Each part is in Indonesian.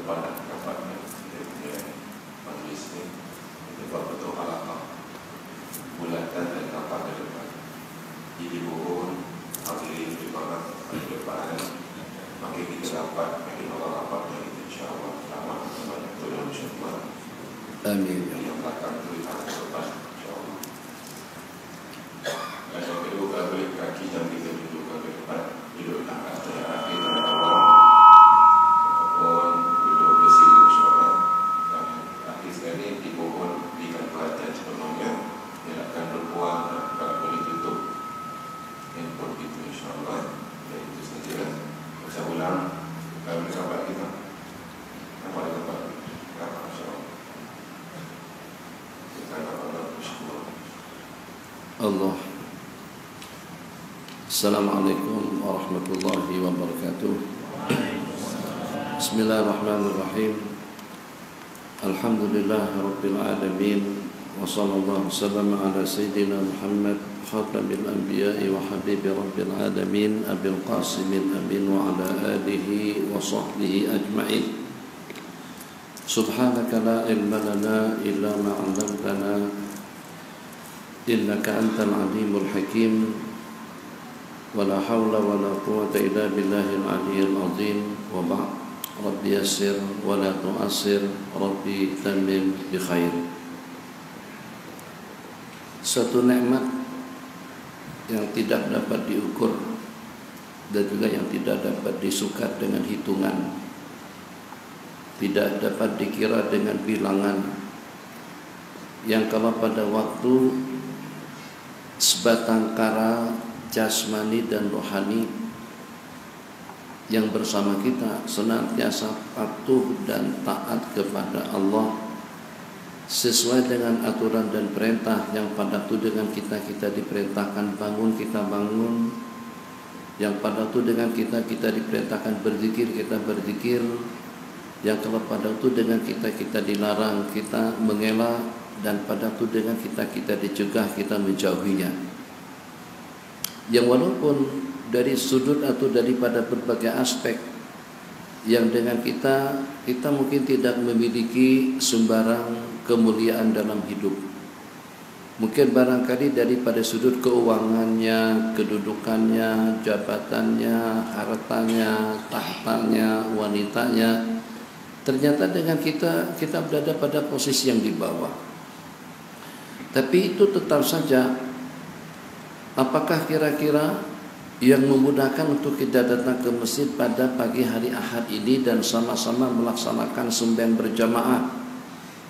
depan dan rapatnya majlis ini. Betul-betul halaqah bulatan dan rapat ke depan. Jadi mohon hadirin jemaah di depan. Makin kita rapat, makin orang rapat, makin insyaAllah lama banyak turun insyaAllah. Amin. Yang belakang itu kita depan insyaAllah. Dan yang kedua, boleh kaki dan kita duduk ke depan. Duduk tangga setelah kita Allah. Mohon duduk di sini insyaAllah. Dan akhir sekali dimohon berikan perhatian sepenuhnya. Yang akan berpuang dan kalau boleh tutup handphone itu insyaAllah. Dan itu sajalah. Saya ulang. Kalau boleh sahabat kita. Nampak ada tempat. Ramah insyaAllah. Kita Allah bersyukur. Allah. Assalamualaikum warahmatullahi wabarakatuh. Bismillahirrahmanirrahim. Alhamdulillah rabbil alamin. Wa sallallahu wasallam ala sayyidina Muhammad khatamil anbiya'i wa habibi rabbil alamin abil qasimil amin wa ala alihi wa sahbihi ajma'in. Subhanaka la ilma lana illa ma 'allamtana innaka antal alimul hakim. ولا حول ولا قوة إلا بالله العلي العظيم وبعد رب يسر ولا تؤسر ربي تمم بخير. Suatu nikmat yang tidak dapat diukur dan juga yang tidak dapat disukat dengan hitungan, tidak dapat dikira dengan bilangan, yang kalau pada waktu sebatang kara jasmani dan rohani yang bersama kita senantiasa patuh dan taat kepada Allah sesuai dengan aturan dan perintah yang pada itu dengan kita diperintahkan bangun, kita bangun, yang pada itu dengan kita diperintahkan berzikir, kita berzikir, yang kalau pada itu dengan kita dilarang, kita mengelak, dan pada itu dengan kita dicegah, kita menjauhinya. Yang walaupun dari sudut atau daripada berbagai aspek yang dengan kita mungkin tidak memiliki sembarang kemuliaan dalam hidup. Mungkin barangkali daripada sudut keuangannya, kedudukannya, jabatannya, hartanya, tahtanya, wanitanya, ternyata dengan kita berada pada posisi yang di bawah. Tapi itu tetap saja, apakah kira-kira yang memudahkan untuk kita datang ke masjid pada pagi hari Ahad ini dan sama-sama melaksanakan sembahyang berjamaah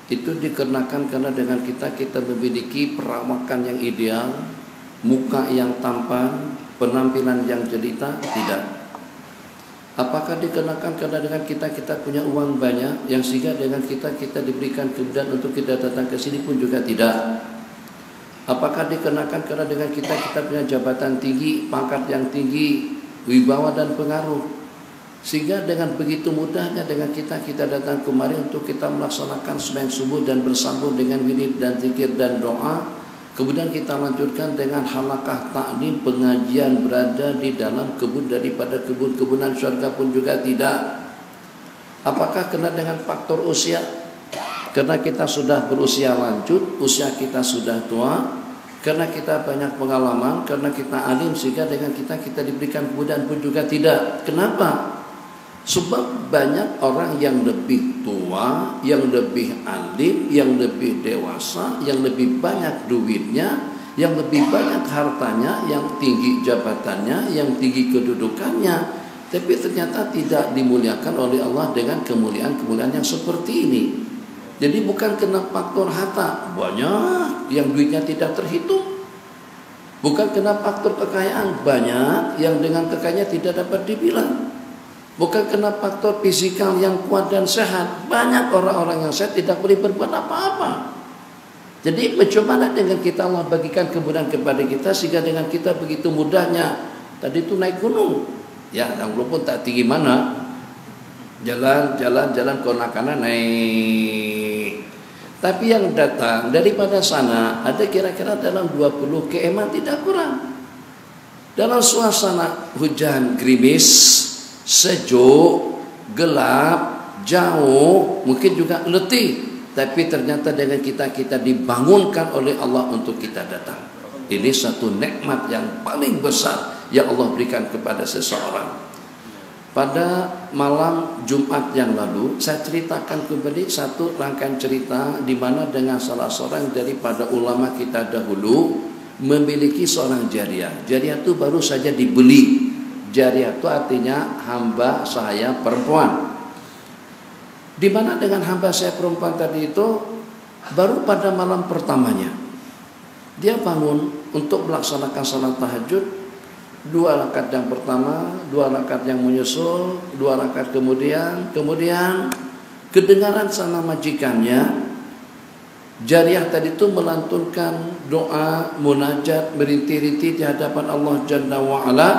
itu dikarenakan karena dengan kita memiliki perawakan yang ideal, muka yang tampan, penampilan yang jelita? Tidak. Apakah dikarenakan karena dengan kita punya uang banyak yang sehingga dengan kita diberikan kemudahan untuk kita datang ke sini pun juga tidak. Apakah dikenakan karena dengan kita punya jabatan tinggi, pangkat yang tinggi, wibawa dan pengaruh, sehingga dengan begitu mudahnya dengan kita datang kemari untuk kita melaksanakan sembahyang subuh dan bersambung dengan wirid dan zikir dan doa, kemudian kita lanjutkan dengan halaqah ta'lim pengajian berada di dalam kebun daripada kebun-kebunan syurga pun juga tidak. Apakah kena dengan faktor usia? Karena kita sudah berusia lanjut, usia kita sudah tua, karena kita banyak pengalaman, karena kita alim sehingga dengan kita diberikan kemudahan pun juga tidak. Kenapa? Sebab banyak orang yang lebih tua, yang lebih alim, yang lebih dewasa, yang lebih banyak duitnya, yang lebih banyak hartanya, yang tinggi jabatannya, yang tinggi kedudukannya, tapi ternyata tidak dimuliakan oleh Allah dengan kemuliaan-kemuliaan yang seperti ini. Jadi bukan kena faktor harta, banyak yang duitnya tidak terhitung. Bukan kena faktor kekayaan, banyak yang dengan kekayaannya tidak dapat dibilang. Bukan kena faktor fisikal yang kuat dan sehat, banyak orang-orang yang sehat tidak boleh berbuat apa-apa. Jadi bagaimana dengan kita Allah bagikan kemudahan kepada kita sehingga dengan kita begitu mudahnya tadi itu naik gunung. Ya, yang walaupun tak tinggi mana, jalan konak-kanak naik. Tapi yang datang daripada sana ada kira-kira dalam 20 km tidak kurang. Dalam suasana hujan gerimis, sejuk, gelap, jauh, mungkin juga letih, tapi ternyata dengan kita dibangunkan oleh Allah untuk kita datang. Ini satu nikmat yang paling besar yang Allah berikan kepada seseorang. Pada malam Jumat yang lalu, saya ceritakan kembali satu rangkaian cerita di mana dengan salah seorang daripada ulama kita dahulu memiliki seorang jariah. Jariah itu baru saja dibeli. Jariah itu artinya hamba sahaya perempuan. Di mana dengan hamba saya perempuan tadi itu baru pada malam pertamanya dia bangun untuk melaksanakan salat tahajud. 2 rakaat yang pertama, 2 rakaat yang menyusul, 2 rakaat kemudian kedengaran sama majikannya jariah tadi itu melantunkan doa munajat merintih-rintih di hadapan Allah Jalla wa Ala.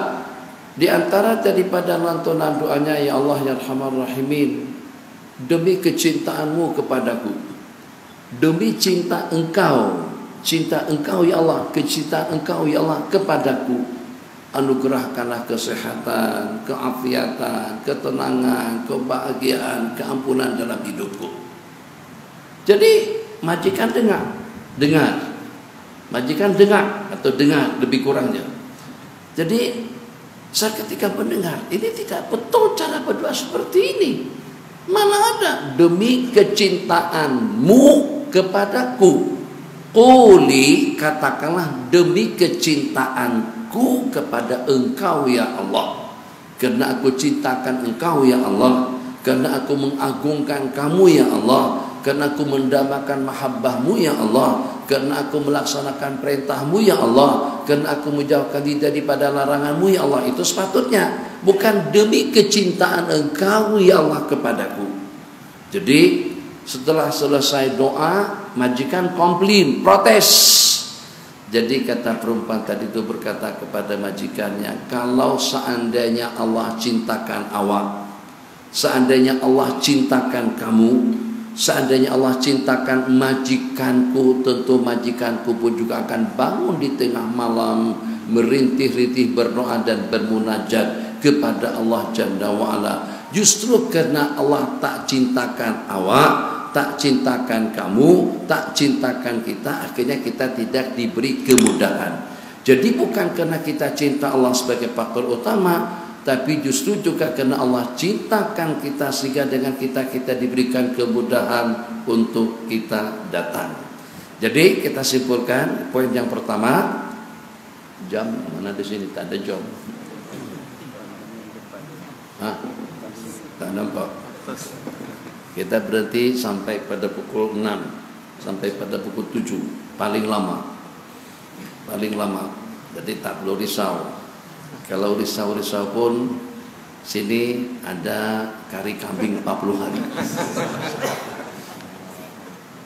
Di antara daripada lantunan doanya, ya Allah ya Arhamar Rahimin, demi kecintaanmu kepadaku, demi cinta engkau ya Allah, kecintaan engkau ya Allah kepadaku, anugerahkanlah kesehatan, keafiatan, ketenangan, kebahagiaan, keampunan dalam hidupku. Jadi majikan dengar, majikan dengar atau dengar lebih kurangnya. Jadi saya ketika mendengar ini tidak betul cara berdoa seperti ini. Mana ada demi kecintaanmu kepadaku. Quli, katakanlah demi kecintaanku kepada engkau ya Allah. Karena aku cintakan engkau ya Allah, karena aku mengagungkan kamu ya Allah, karena aku mendambakan mahabbahmu ya Allah, karena aku melaksanakan perintahmu ya Allah, karena aku menjauhkan diri daripada laranganmu ya Allah. Itu sepatutnya, bukan demi kecintaan engkau ya Allah kepadaku. Jadi setelah selesai doa, majikan komplain, protes. Jadi kata perempuan tadi itu berkata kepada majikannya, kalau seandainya Allah cintakan awak, seandainya Allah cintakan kamu, seandainya Allah cintakan majikanku, tentu majikanku pun juga akan bangun di tengah malam merintih-rintih berdoa dan bermunajat kepada Allah Jalla wa'ala. Justru karena Allah tak cintakan awak, tak cintakan kamu, tak cintakan kita, akhirnya kita tidak diberi kemudahan. Jadi bukan karena kita cinta Allah sebagai faktor utama, tapi justru juga karena Allah cintakan kita sehingga dengan kita diberikan kemudahan untuk kita datang. Jadi kita simpulkan poin yang pertama, jam mana di sini tak ada jam. Tak nampak. Kita berhenti sampai pada pukul 6, sampai pada pukul 7 paling lama. Jadi tak perlu risau. Kalau risau pun sini ada kari kambing 40 hari.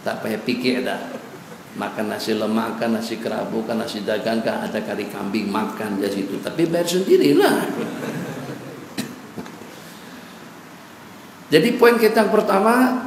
Tak payah pikir dah. Makan nasi lemak, kan nasi kerabu, kan nasi dagang, kan ada kari kambing, makan di situ. Tapi bayar sendirilah. Jadi poin kita yang pertama,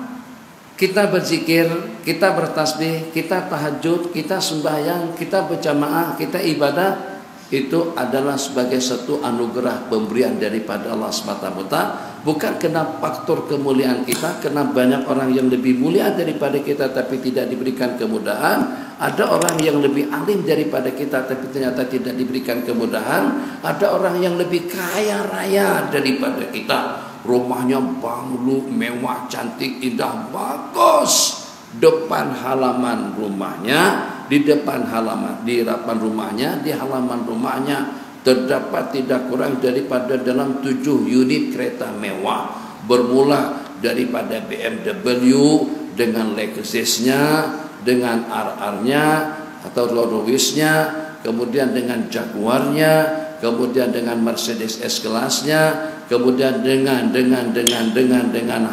kita berzikir, kita bertasbih, kita tahajud, kita sembahyang, kita berjamaah, kita ibadah, itu adalah sebagai satu anugerah pemberian daripada Allah semata-mata. Bukan kena faktor kemuliaan kita, karena banyak orang yang lebih mulia daripada kita tapi tidak diberikan kemudahan. Ada orang yang lebih alim daripada kita tapi ternyata tidak diberikan kemudahan. Ada orang yang lebih kaya raya daripada kita, rumahnya banglu, mewah, cantik, indah, bagus. Depan halaman rumahnya, di depan rumahnya, di halaman rumahnya terdapat tidak kurang daripada dalam 7 unit kereta mewah, bermula daripada BMW dengan Lexusnya, dengan RR-nya atau Rolls Royce-nya, kemudian dengan Jaguar-nya, kemudian dengan Mercedes S-Class-nya, kemudian dengan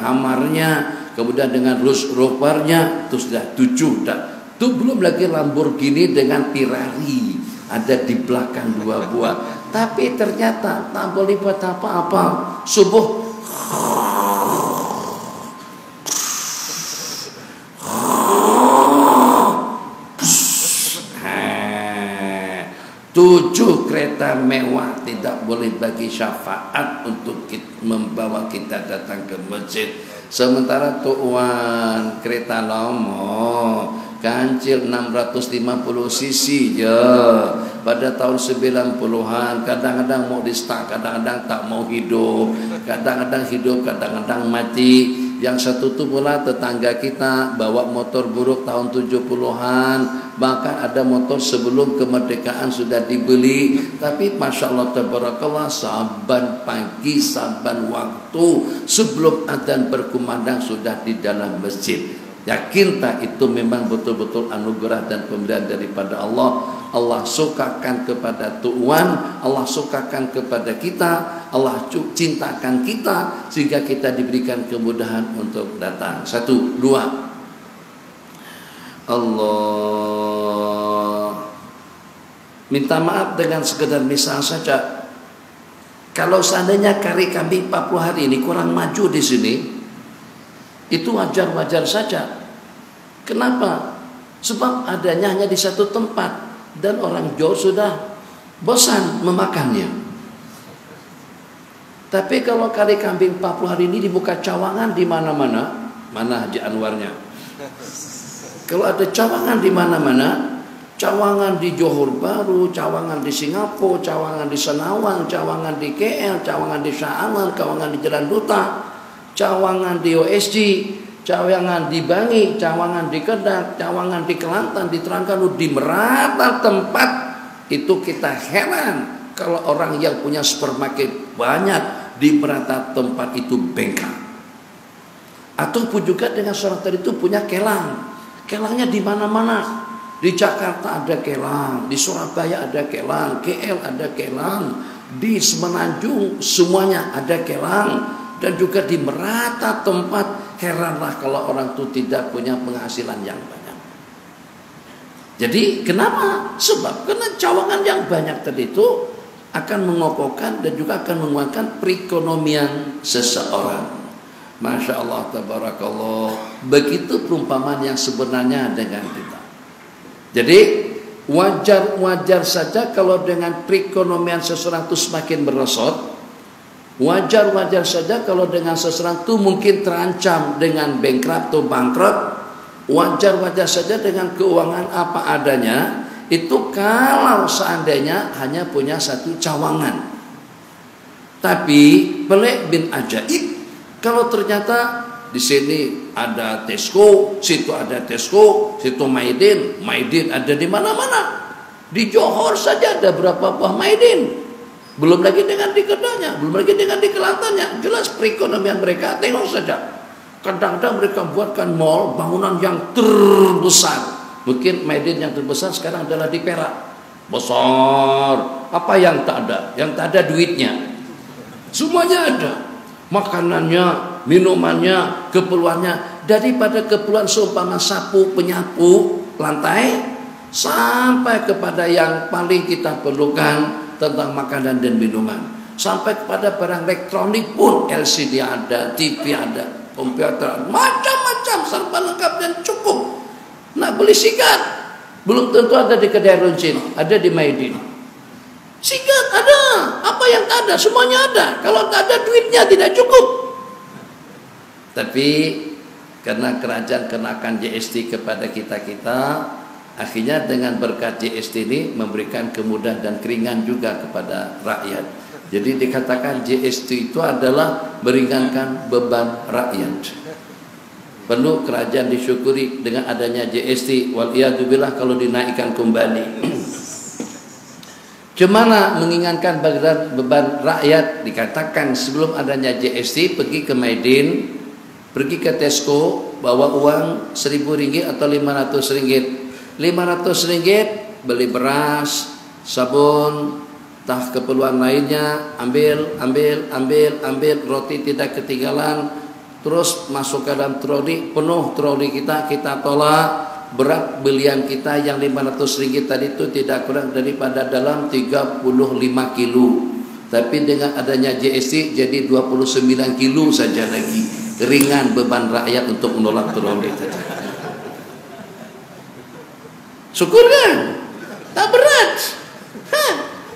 Hummer-nya, kemudian dengan Range Rover-nya, itu sudah 7 dah. Itu belum lagi Lamborghini dengan Ferrari ada di belakang 2 buah. Tapi ternyata tak boleh buat apa-apa. Subuh 7 kereta mewah tidak boleh bagi syafaat untuk membawa kita datang ke masjid. Sementara tuan kereta lama kancil 650 cc je pada tahun 90-an, kadang-kadang mau di start, kadang-kadang tak mau hidup, kadang-kadang hidup, kadang-kadang mati. Yang satu tu pula tetangga kita bawa motor buruk tahun 70-an, bahkan ada motor sebelum kemerdekaan sudah dibeli. Tapi Masya Allah tabarakallah, saban pagi, saban waktu sebelum adzan berkumandang sudah di dalam masjid. Yakin tak itu memang betul-betul anugerah dan pemberian daripada Allah. Allah sukakan kepada tuan, Allah sukakan kepada kita, Allah cintakan kita sehingga kita diberikan kemudahan untuk datang. 1, 2. Allah minta maaf dengan sekedar misal saja. Kalau seandainya kari kambing 40 hari ini kurang maju di sini, itu wajar-wajar saja. Kenapa? Sebab adanya hanya di satu tempat dan orang jauh sudah bosan memakannya. Tapi kalau kari kambing 40 hari ini dibuka cawangan di mana-mana, mana Haji Anwarnya? Kalau ada cawangan di mana-mana, cawangan di Johor Bahru, cawangan di Singapura, cawangan di Senawang, cawangan di KL, cawangan di Shah Aman, cawangan di Jalan Duta, cawangan di OSG, cawangan di Bangi, cawangan di Kedak, cawangan di Kelantan, di Terengganu, di merata tempat. Itu kita heran kalau orang yang punya supermarket banyak di merata tempat itu bengkak. Ataupun juga dengan seorang tadi itu punya kelang. Kelangnya di mana-mana. Di Jakarta ada kelang, di Surabaya ada kelang, KL ada kelang, di Semenanjung semuanya ada kelang. Dan juga di merata tempat. Heranlah kalau orang itu tidak punya penghasilan yang banyak. Jadi kenapa? Sebab karena cawangan yang banyak tadi itu akan mengokohkan dan juga akan menguatkan perekonomian seseorang. Masya Allah tabarakallah. Begitu perumpamaan yang sebenarnya dengan kita. Jadi wajar-wajar saja kalau dengan perekonomian seseorang itu semakin merosot. Wajar-wajar saja kalau dengan seseorang itu mungkin terancam dengan bankrupt atau bangkrut. Wajar-wajar saja dengan keuangan apa adanya. Itu kalau seandainya hanya punya satu cawangan. Tapi pelik bin ajaib kalau ternyata di sini ada Tesco, situ ada Tesco, situ Maidin ada di mana-mana. Di Johor saja ada berapa buah Maidin. Belum lagi dengan di Kedanya, belum lagi dengan di Kelantannya. Jelas perekonomian mereka, tengok saja. Kadang-kadang mereka buatkan mall, bangunan yang terbesar. Mungkin Maidin yang terbesar sekarang adalah di Perak. Besar. Apa yang tak ada? Yang tak ada duitnya. Semuanya ada. Makanannya, minumannya, keperluannya. Daripada keperluan seumpama sapu, penyapu, lantai, sampai kepada yang paling kita perlukan tentang makanan dan minuman. Sampai kepada barang elektronik pun LCD ada, TV ada, komputer, macam-macam serba lengkap dan cukup. Nak beli sikat, belum tentu ada di kedai runcin, ada di Maidin. Sikat ada, apa yang tak ada, semuanya ada. Kalau tak ada duitnya tidak cukup. Tapi karena kerajaan kenakan GST kepada kita-kita, akhirnya dengan berkat GST ini memberikan kemudahan dan keringan juga kepada rakyat. Jadi dikatakan GST itu adalah meringankan beban rakyat. Perlu kerajaan disyukuri dengan adanya GST. Waliyadzubillah kalau dinaikkan kembali. Cemana mengingatkan beban rakyat. Dikatakan sebelum adanya GST pergi ke Maidin, pergi ke Tesco, bawa uang RM1.000 atau RM500. RM500 beli beras, sabun, tah keperluan lainnya, ambil, roti tidak ketinggalan, terus masuk ke dalam troli, penuh troli kita tolak. Berat belian kita yang RM500 tadi itu tidak kurang daripada dalam 35 kilo. Tapi dengan adanya GST jadi 29 kilo saja lagi. Ringan beban rakyat untuk menolak troli tadi. Syukur kan? Tak berat.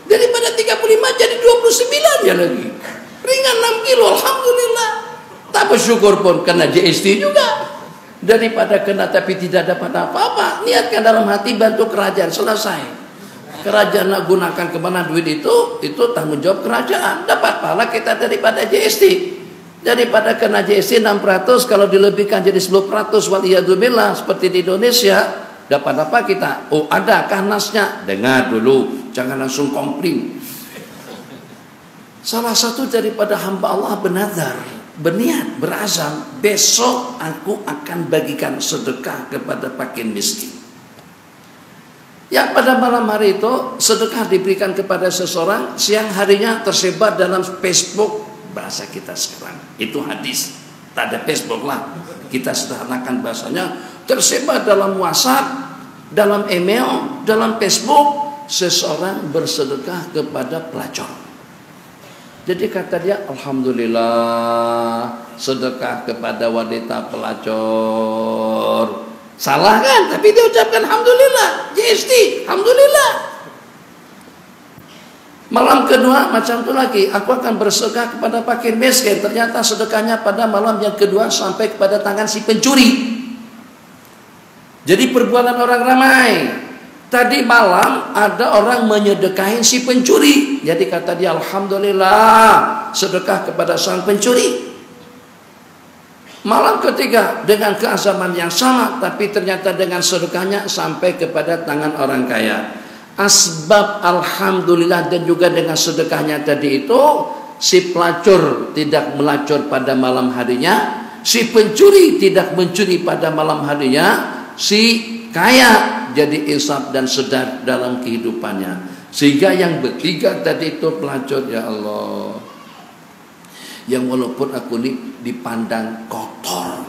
Daripada 35 jadi 29 ya lagi. Ringan 6 kilo. Alhamdulillah. Tak bersyukur pun kena GST juga. Daripada kena tapi tidak dapat apa-apa, niatkan dalam hati bantu kerajaan, selesai. Kerajaan nak gunakan kemana duit itu tanggung jawab kerajaan. Dapat pahala kita daripada GST. Daripada kena GST 600, kalau dilebihkan jadi 10%, waliyadzubillah, seperti di Indonesia, dapat apa kita? Oh, ada nasnya. Dengar dulu, jangan langsung komplain. Salah satu daripada hamba Allah bernazar, berniat, berazam, besok aku akan bagikan sedekah kepada fakir miskin. Ya, pada malam hari itu sedekah diberikan kepada seseorang, siang harinya tersebar dalam Facebook, bahasa kita sekarang. Itu hadis. Tak ada Facebook lah. Kita sederhanakan bahasanya, tersebar dalam WhatsApp, dalam email, dalam Facebook, seseorang bersedekah kepada pelacur. Jadi kata dia, alhamdulillah sedekah kepada wanita pelacur. Salah kan? Tapi dia ucapkan alhamdulillah, GST, alhamdulillah. Malam kedua macam itu lagi, aku akan bersedekah kepada fakir miskin. Ternyata sedekahnya pada malam yang kedua sampai kepada tangan si pencuri. Jadi perbuatan orang ramai. Tadi malam ada orang menyedekahin si pencuri. Jadi kata dia, alhamdulillah sedekah kepada sang pencuri. Malam ketiga dengan keazaman yang sama, tapi ternyata dengan sedekahnya sampai kepada tangan orang kaya. Asbab alhamdulillah dan juga dengan sedekahnya tadi itu, si pelacur tidak melacur pada malam harinya, si pencuri tidak mencuri pada malam harinya, si kaya jadi insaf dan sedar dalam kehidupannya. Sehingga yang bertiga tadi itu pelacur, ya Allah, yang walaupun aku ini dipandang kotor,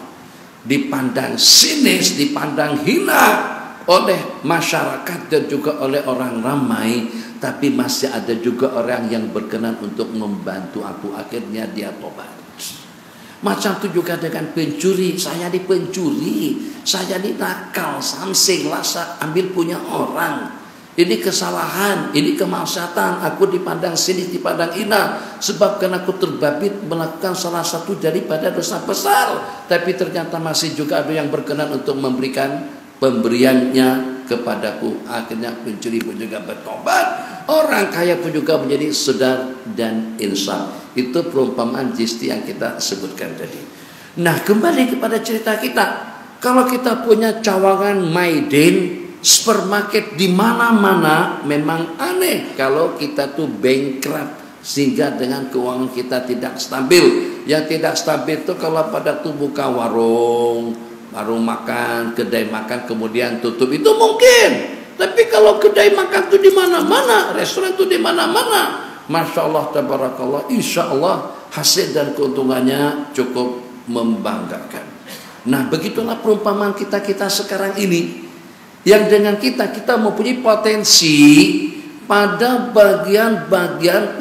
dipandang sinis, dipandang hina oleh masyarakat dan juga oleh orang ramai, tapi masih ada juga orang yang berkenan untuk membantu aku. Akhirnya dia tobat. Macam itu juga dengan pencuri. Saya di pencuri, saya di nakal, samsing, lasa, ambil punya orang. Ini kesalahan, ini kemaksiatan. Aku dipandang sini, dipandang ina, sebab karena aku terbabit melakukan salah satu daripada dosa besar. Tapi ternyata masih juga ada yang berkenan untuk memberikan pemberiannya kepadaku. Akhirnya pencuri pun juga bertobat, orang kaya pun juga menjadi sedar dan insaf. Itu perumpamaan GST yang kita sebutkan tadi. Nah, kembali kepada cerita kita. Kalau kita punya cawangan Maiden, supermarket di mana-mana, memang aneh kalau kita tuh bankrupt, sehingga dengan keuangan kita tidak stabil. Yang tidak stabil itu kalau pada tuh buka warung makan, kedai makan kemudian tutup, itu mungkin. Tapi kalau kedai makan tuh di mana-mana, restoran tuh di mana-mana, Masya Allah, tabarakallah, insya Allah hasil dan keuntungannya cukup membanggakan. Nah, begitulah perumpamaan kita sekarang ini, yang dengan kita mempunyai potensi pada bagian-bagian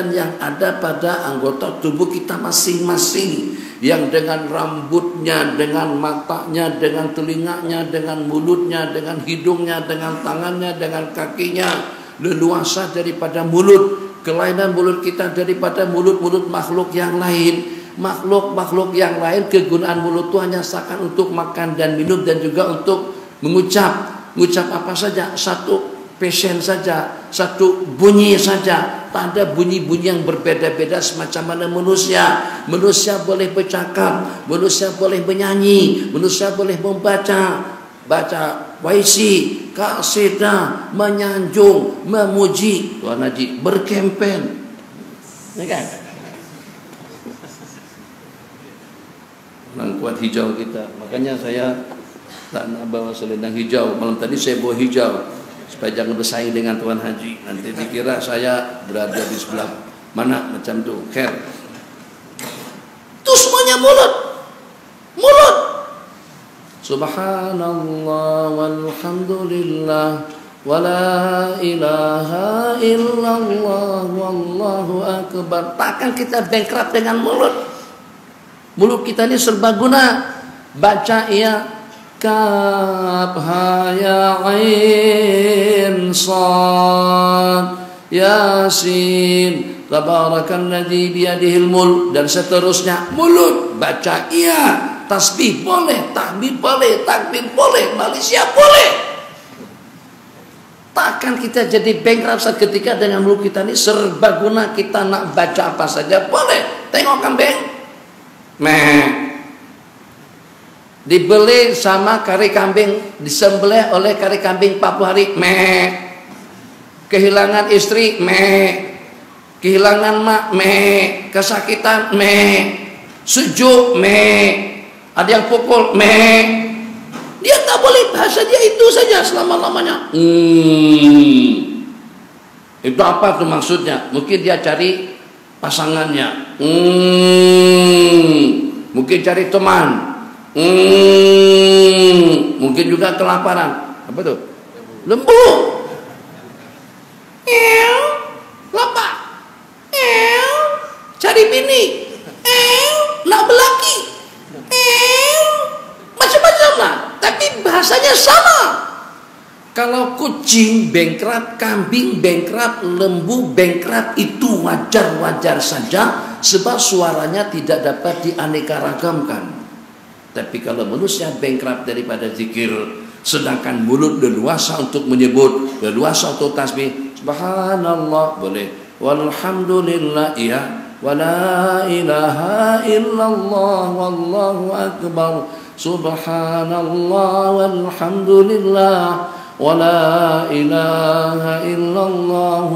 yang ada pada anggota tubuh kita masing-masing, yang dengan rambutnya, dengan matanya, dengan telinganya, dengan mulutnya, dengan hidungnya, dengan tangannya, dengan kakinya, leluasa daripada mulut, kelainan mulut kita daripada mulut-mulut makhluk yang lain. Makhluk yang lain kegunaan mulut itu hanya seakan untuk makan dan minum dan juga untuk mengucap apa saja, satu passion saja, satu bunyi saja. Tak ada bunyi-bunyi yang berbeda-beda semacam mana manusia. Manusia boleh bercakap, manusia boleh menyanyi, manusia boleh membaca puisi, kasida, menyanjung, memuji, Tuan Haji, berkempen, ya kan? Orang kuat hijau kita, makanya saya tak nak bawa selendang hijau. Malam tadi saya bawa hijau supaya jangan bersaing dengan Tuan Haji. Nanti dikira saya berada di sebelah mana macam tu. Khair. Itu semuanya mulut. Subhanallah walhamdulillah wala ilaha illallah wallahu akbar. Takkan kita bankrupt dengan mulut. Mulut kita ini serbaguna. Baca ya kaf ha ya ain sad yasin Tabarakalladzi biyadihil mulk, dan seterusnya. Mulut baca iya, tasbih boleh, tahmid boleh, takbir boleh, Malaysia boleh. Takkan kita jadi bankrupt saat ketika dengan mulut kita ini serbaguna, kita nak baca apa saja boleh. Tengok kambing, dibeli sama kari kambing, disembelih oleh kari kambing 40 hari, kehilangan istri, kehilangan mak, kesakitan, sejuk, ada yang pukul, dia tak boleh, bahasa dia itu saja selama-lamanya. Itu apa tuh maksudnya? Mungkin dia cari pasangannya, mungkin cari teman, mungkin juga kelaparan. Apa tuh? Lembu, lapar, cari bini, nak belaki, macam-macam lah. Tapi bahasanya sama. Kalau kucing bankrupt, kambing bankrupt, lembu bankrupt, itu wajar-wajar saja, sebab suaranya tidak dapat dianeka-ragamkan. Tapi kalau manusia bankrupt daripada zikir, sedangkan mulut leluasa untuk menyebut, leluasa untuk tasbih, subhanallah boleh, walhamdulillah iya, wala ilaha illallah wallahu akbar, subhanallah walhamdulillah wala ilaha illallah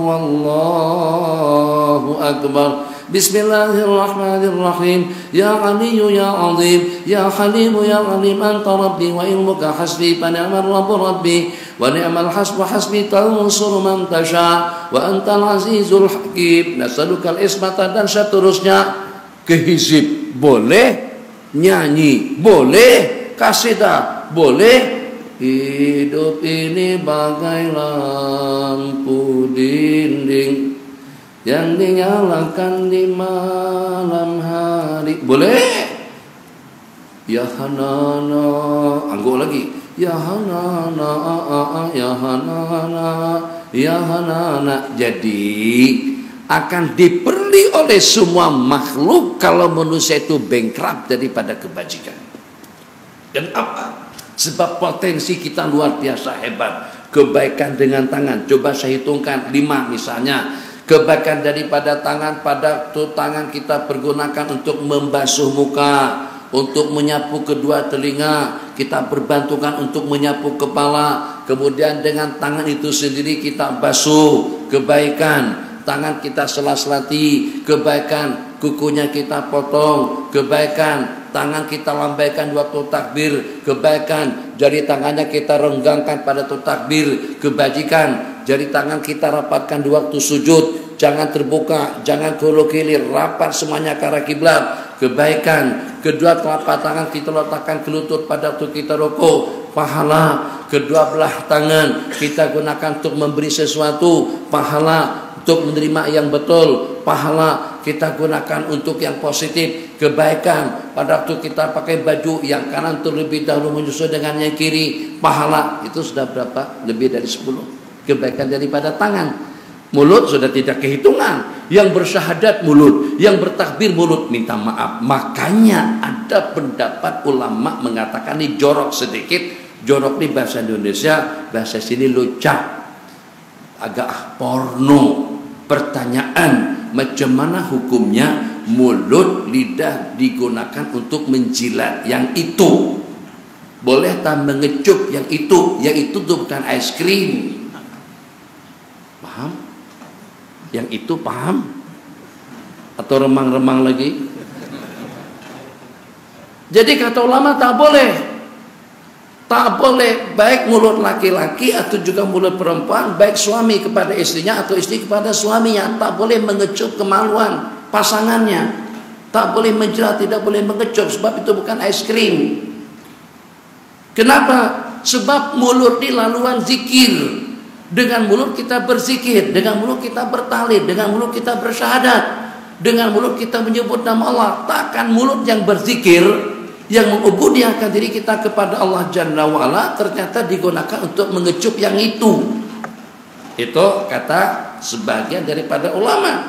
wallahu akbar. Bismillahirrahmanirrahim. Ya Aliyyu ya Azim, ya Halimu ya Alim, anta rabbi wa ilmuka hasbi, fa ni'mal rabbu rabbi wa ni'mal hasbu hasbi, tansur man tasha wa antal azizul hakim. Nasalukal ismata, dan seterusnya. Kehizib boleh, nyanyi boleh, kasidah boleh. Hidup ini bagai lampu dinding yang dinyalakan di malam hari, boleh. Ya Hanana, anggo lagi. Ya Hanana, ya Hanana, ya Hanana. Jadi akan diperli oleh semua makhluk kalau manusia itu bankrupt daripada kebajikan. Dan apa? Sebab potensi kita luar biasa hebat. Kebaikan dengan tangan, coba saya hitungkan 5 misalnya. Kebaikan daripada tangan, pada tangan kita pergunakan untuk membasuh muka, untuk menyapu kedua telinga, kita perbantukan untuk menyapu kepala. Kemudian dengan tangan itu sendiri kita basuh, kebaikan. Tangan kita selas-selati, kebaikan. Kukunya kita potong, kebaikan. Tangan kita lambaikan waktu takbir, kebaikan. Jari tangannya kita renggangkan pada waktu takbir, kebajikan. Jari tangan kita rapatkan di waktu sujud, jangan terbuka, jangan kilo-kilir, rapat semuanya ke arah kiblat, kebaikan. Kedua telapak tangan kita letakkan ke lutut pada waktu kita rukuk, pahala. Kedua belah tangan kita gunakan untuk memberi sesuatu, pahala. Untuk menerima yang betul, pahala. Kita gunakan untuk yang positif, kebaikan. Pada waktu kita pakai baju, yang kanan terlebih dahulu menyusul dengan yang kiri, pahala. Itu sudah berapa? Lebih dari 10 kebaikan daripada tangan. Mulut sudah tidak kehitungan. Yang bersyahadat mulut, yang bertakbir mulut, minta maaf. Makanya ada pendapat ulama mengatakan ini jorok sedikit. Jorok di bahasa Indonesia, bahasa sini lucak, agak porno. Pertanyaan, macam mana hukumnya mulut, lidah digunakan untuk menjilat? Yang itu boleh tak mengecup? Yang itu tuh bukan es krim. Paham? Yang itu paham? Atau remang-remang lagi? Jadi kata ulama tak boleh. Tak boleh, baik mulut laki-laki atau juga mulut perempuan, baik suami kepada istrinya atau istri kepada suaminya. Tak boleh mengecup kemaluan pasangannya. Tak boleh menjilat, tidak boleh mengecup, sebab itu bukan es krim. Kenapa? Sebab mulut ini laluan zikir. Dengan mulut kita berzikir, dengan mulut kita bertahlil, dengan mulut kita bersyahadat, dengan mulut kita menyebut nama Allah. Takkan mulut yang berzikir, yang mengubudiahkan diri kita kepada Allah Jalla wa'ala, ternyata digunakan untuk mengecup yang itu. Itu kata sebagian daripada ulama.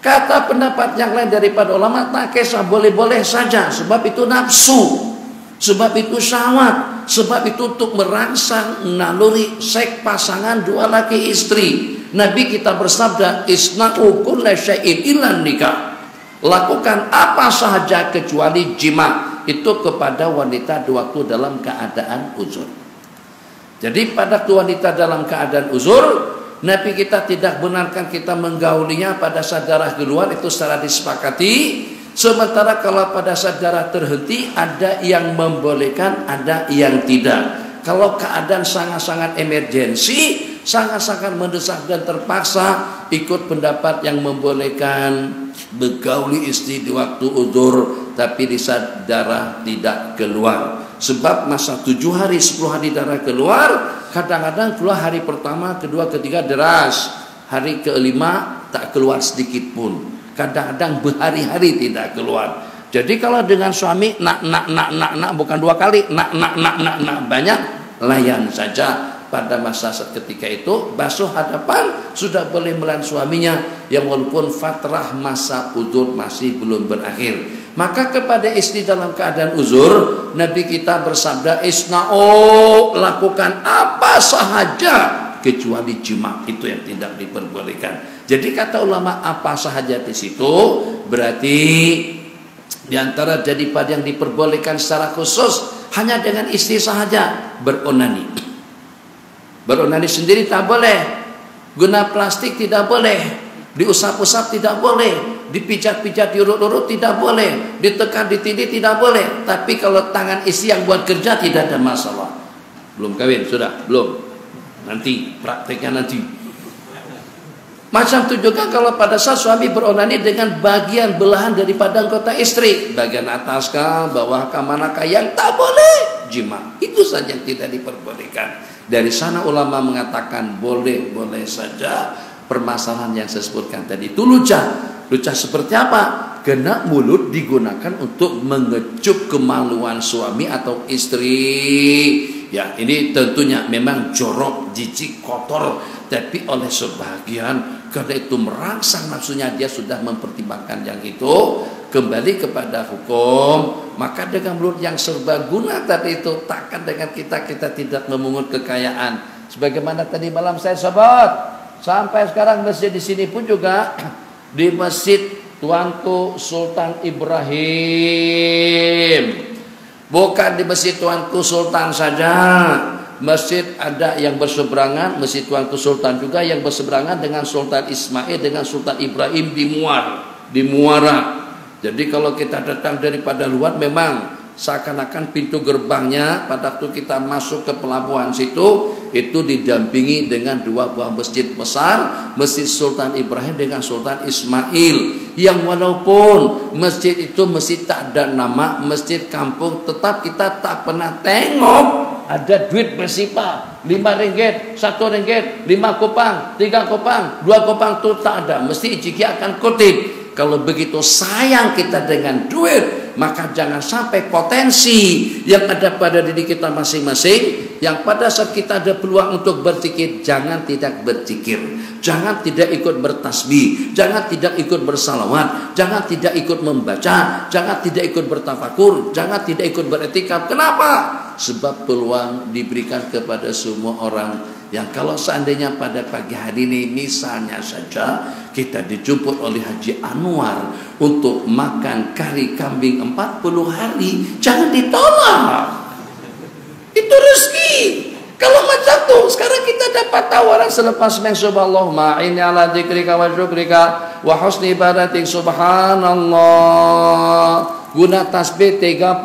Kata pendapat yang lain daripada ulama, tak kisah, boleh-boleh saja, sebab itu nafsu, sebab itu syahwat, sebab itu untuk merangsang naluri seks pasangan dua laki istri. Nabi kita bersabda, isna'u kulla syai'in illa nikah. Lakukan apa sahaja kecuali jima. Itu kepada wanita di waktu dalam keadaan uzur. Jadi pada wanita dalam keadaan uzur, Nabi kita tidak benarkan kita menggaulinya pada saat darah keluar, itu secara disepakati. Sementara kalau pada saat darah terhenti, ada yang membolehkan, ada yang tidak. Kalau keadaan sangat-sangat emergensi, sangat-sangat mendesak dan terpaksa, ikut pendapat yang membolehkan bergauli istri di waktu uzur, tapi di saat darah tidak keluar. Sebab masa 7 hari 10 hari darah keluar, kadang-kadang keluar hari pertama, kedua, ketiga deras, hari kelima tak keluar sedikit pun, kadang-kadang berhari-hari tidak keluar. Jadi kalau dengan suami nak bukan 2 kali, nak banyak, layan saja. Pada masa ketika itu basuh hadapan, sudah boleh melayan suaminya, yang walaupun fatrah masa uzur masih belum berakhir. Maka kepada istri dalam keadaan uzur, Nabi kita bersabda, isna'u, lakukan apa sahaja kecuali jima, itu yang tidak diperbolehkan. Jadi kata ulama, apa sahaja di situ berarti diantara daripada yang diperbolehkan secara khusus hanya dengan istri sahaja, beronani. Beronani sendiri tak boleh, guna plastik tidak boleh, diusap-usap tidak boleh, dipijat-pijat, diurut-urut tidak boleh, ditekan, ditindih tidak boleh. Tapi kalau tangan istri yang buat kerja tidak ada masalah. Belum kawin sudah? Belum. Nanti prakteknya nanti. Macam itu juga kalau pada saat suami beronani dengan bagian belahan daripada anggota istri, bagian atas kah, bawah kah, manakah yang tak boleh, jima. Itu saja yang tidak diperbolehkan. Dari sana ulama mengatakan boleh-boleh saja. Permasalahan yang saya sebutkan tadi itu lucah seperti apa? Kena mulut digunakan untuk mengecup kemaluan suami atau istri. Ya, ini tentunya memang jorok, jijik, kotor. Tapi oleh sebagian, karena itu merangsang nafsunya, dia sudah mempertimbangkan yang itu. Kembali kepada hukum, maka dengan mulut yang serbaguna tadi itu, takkan dengan kita tidak memungut kekayaan. Sebagaimana tadi malam saya sebut, sampai sekarang masjid di sini pun juga di Masjid Tuanku Sultan Ibrahim, bukan di Masjid Tuanku Sultan saja. Masjid ada yang berseberangan, Masjid Tuanku Sultan juga yang berseberangan dengan Sultan Ismail, dengan Sultan Ibrahim di Muara. Jadi kalau kita datang daripada luar, memang seakan-akan pintu gerbangnya pada waktu kita masuk ke pelabuhan situ, itu didampingi dengan 2 buah masjid besar, Masjid Sultan Ibrahim dengan Sultan Ismail, yang walaupun masjid itu masjid tak ada nama, masjid kampung, tetap kita tak pernah tengok ada duit bersifat 5 ringgit, 1 ringgit, 5 kopang, 3 kopang, 2 kopang, itu tak ada. Mesti Ijiki akan kutip. Kalau begitu sayang kita dengan duit, maka jangan sampai potensi yang ada pada diri kita masing-masing, yang pada saat kita ada peluang untuk berzikir, jangan tidak berzikir, jangan tidak ikut bertasbih, jangan tidak ikut bersalawat, jangan tidak ikut membaca, jangan tidak ikut bertafakur, jangan tidak ikut beriktikaf. Kenapa? Sebab peluang diberikan kepada semua orang. Yang kalau seandainya pada pagi hari ini misalnya saja kita dijemput oleh Haji Anwar untuk makan kari kambing 40 hari, jangan ditolak. Itu rezeki. Kalau macam itu, sekarang kita dapat tawaran selepas subhanallah, inni ala dzikrika wa syukrika wa husni ibadatik, subhanallah. Guna tasbih 33,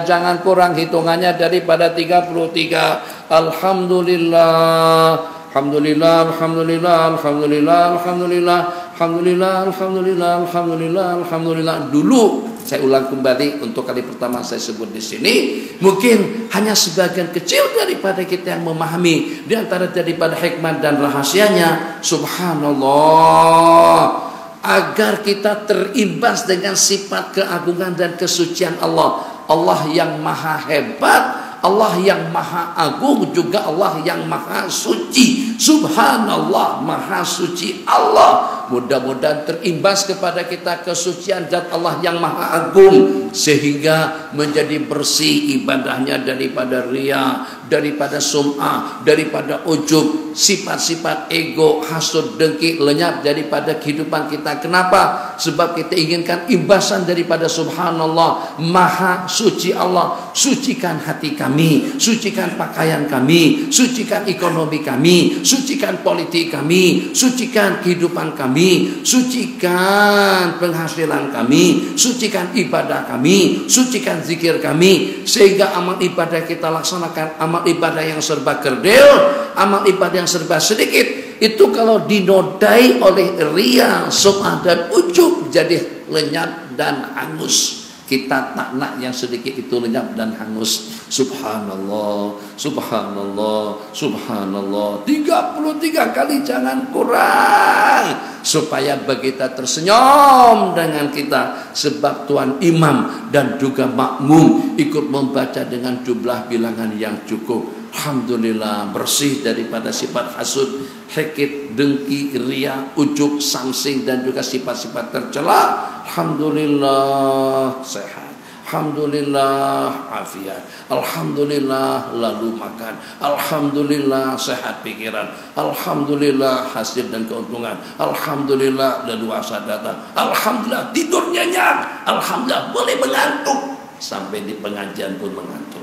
jangan kurang hitungannya daripada 33. Alhamdulillah, alhamdulillah, alhamdulillah, alhamdulillah, alhamdulillah, alhamdulillah, alhamdulillah, alhamdulillah, alhamdulillah. Dulu saya ulang kembali untuk kali pertama saya sebut di sini. Mungkin hanya sebagian kecil daripada kita yang memahami di antara daripada hikmah dan rahasianya. Subhanallah. Agar kita terimbas dengan sifat keagungan dan kesucian Allah. Allah yang maha hebat, Allah yang maha agung, juga Allah yang maha suci. Subhanallah, maha suci Allah. Mudah-mudahan terimbas kepada kita kesucian zat Allah yang maha agung, sehingga menjadi bersih ibadahnya daripada riya, daripada sum'ah, daripada ujub, sifat-sifat ego, hasud, dengki, lenyap daripada kehidupan kita. Kenapa? Sebab kita inginkan imbasan daripada subhanallah, maha suci Allah. Sucikan hati kami, sucikan pakaian kami, sucikan ekonomi kami, sucikan politik kami, sucikan kehidupan kami, sucikan penghasilan kami, sucikan ibadah kami, sucikan zikir kami, sehingga amal ibadah kita laksanakan amal ibadah yang serba kerdil, amal ibadah yang serba sedikit. Itu kalau dinodai oleh riya, sum'ah dan ujub, jadi lenyap dan hangus. Kita tak nak yang sedikit itu lenyap dan hangus. Subhanallah, subhanallah, subhanallah 33 kali, jangan kurang, supaya begitu tersenyum dengan kita. Sebab tuan imam dan juga makmum ikut membaca dengan jumlah bilangan yang cukup. Alhamdulillah, bersih daripada sifat hasud, hikid, dengki, riya, ujub, samsing, dan juga sifat-sifat tercela. Alhamdulillah sehat, alhamdulillah afiat, alhamdulillah lalu makan, alhamdulillah sehat pikiran, alhamdulillah hasil dan keuntungan, alhamdulillah leluasa datang, alhamdulillah tidur nyenyak, alhamdulillah boleh mengantuk, sampai di pengajian pun mengantuk.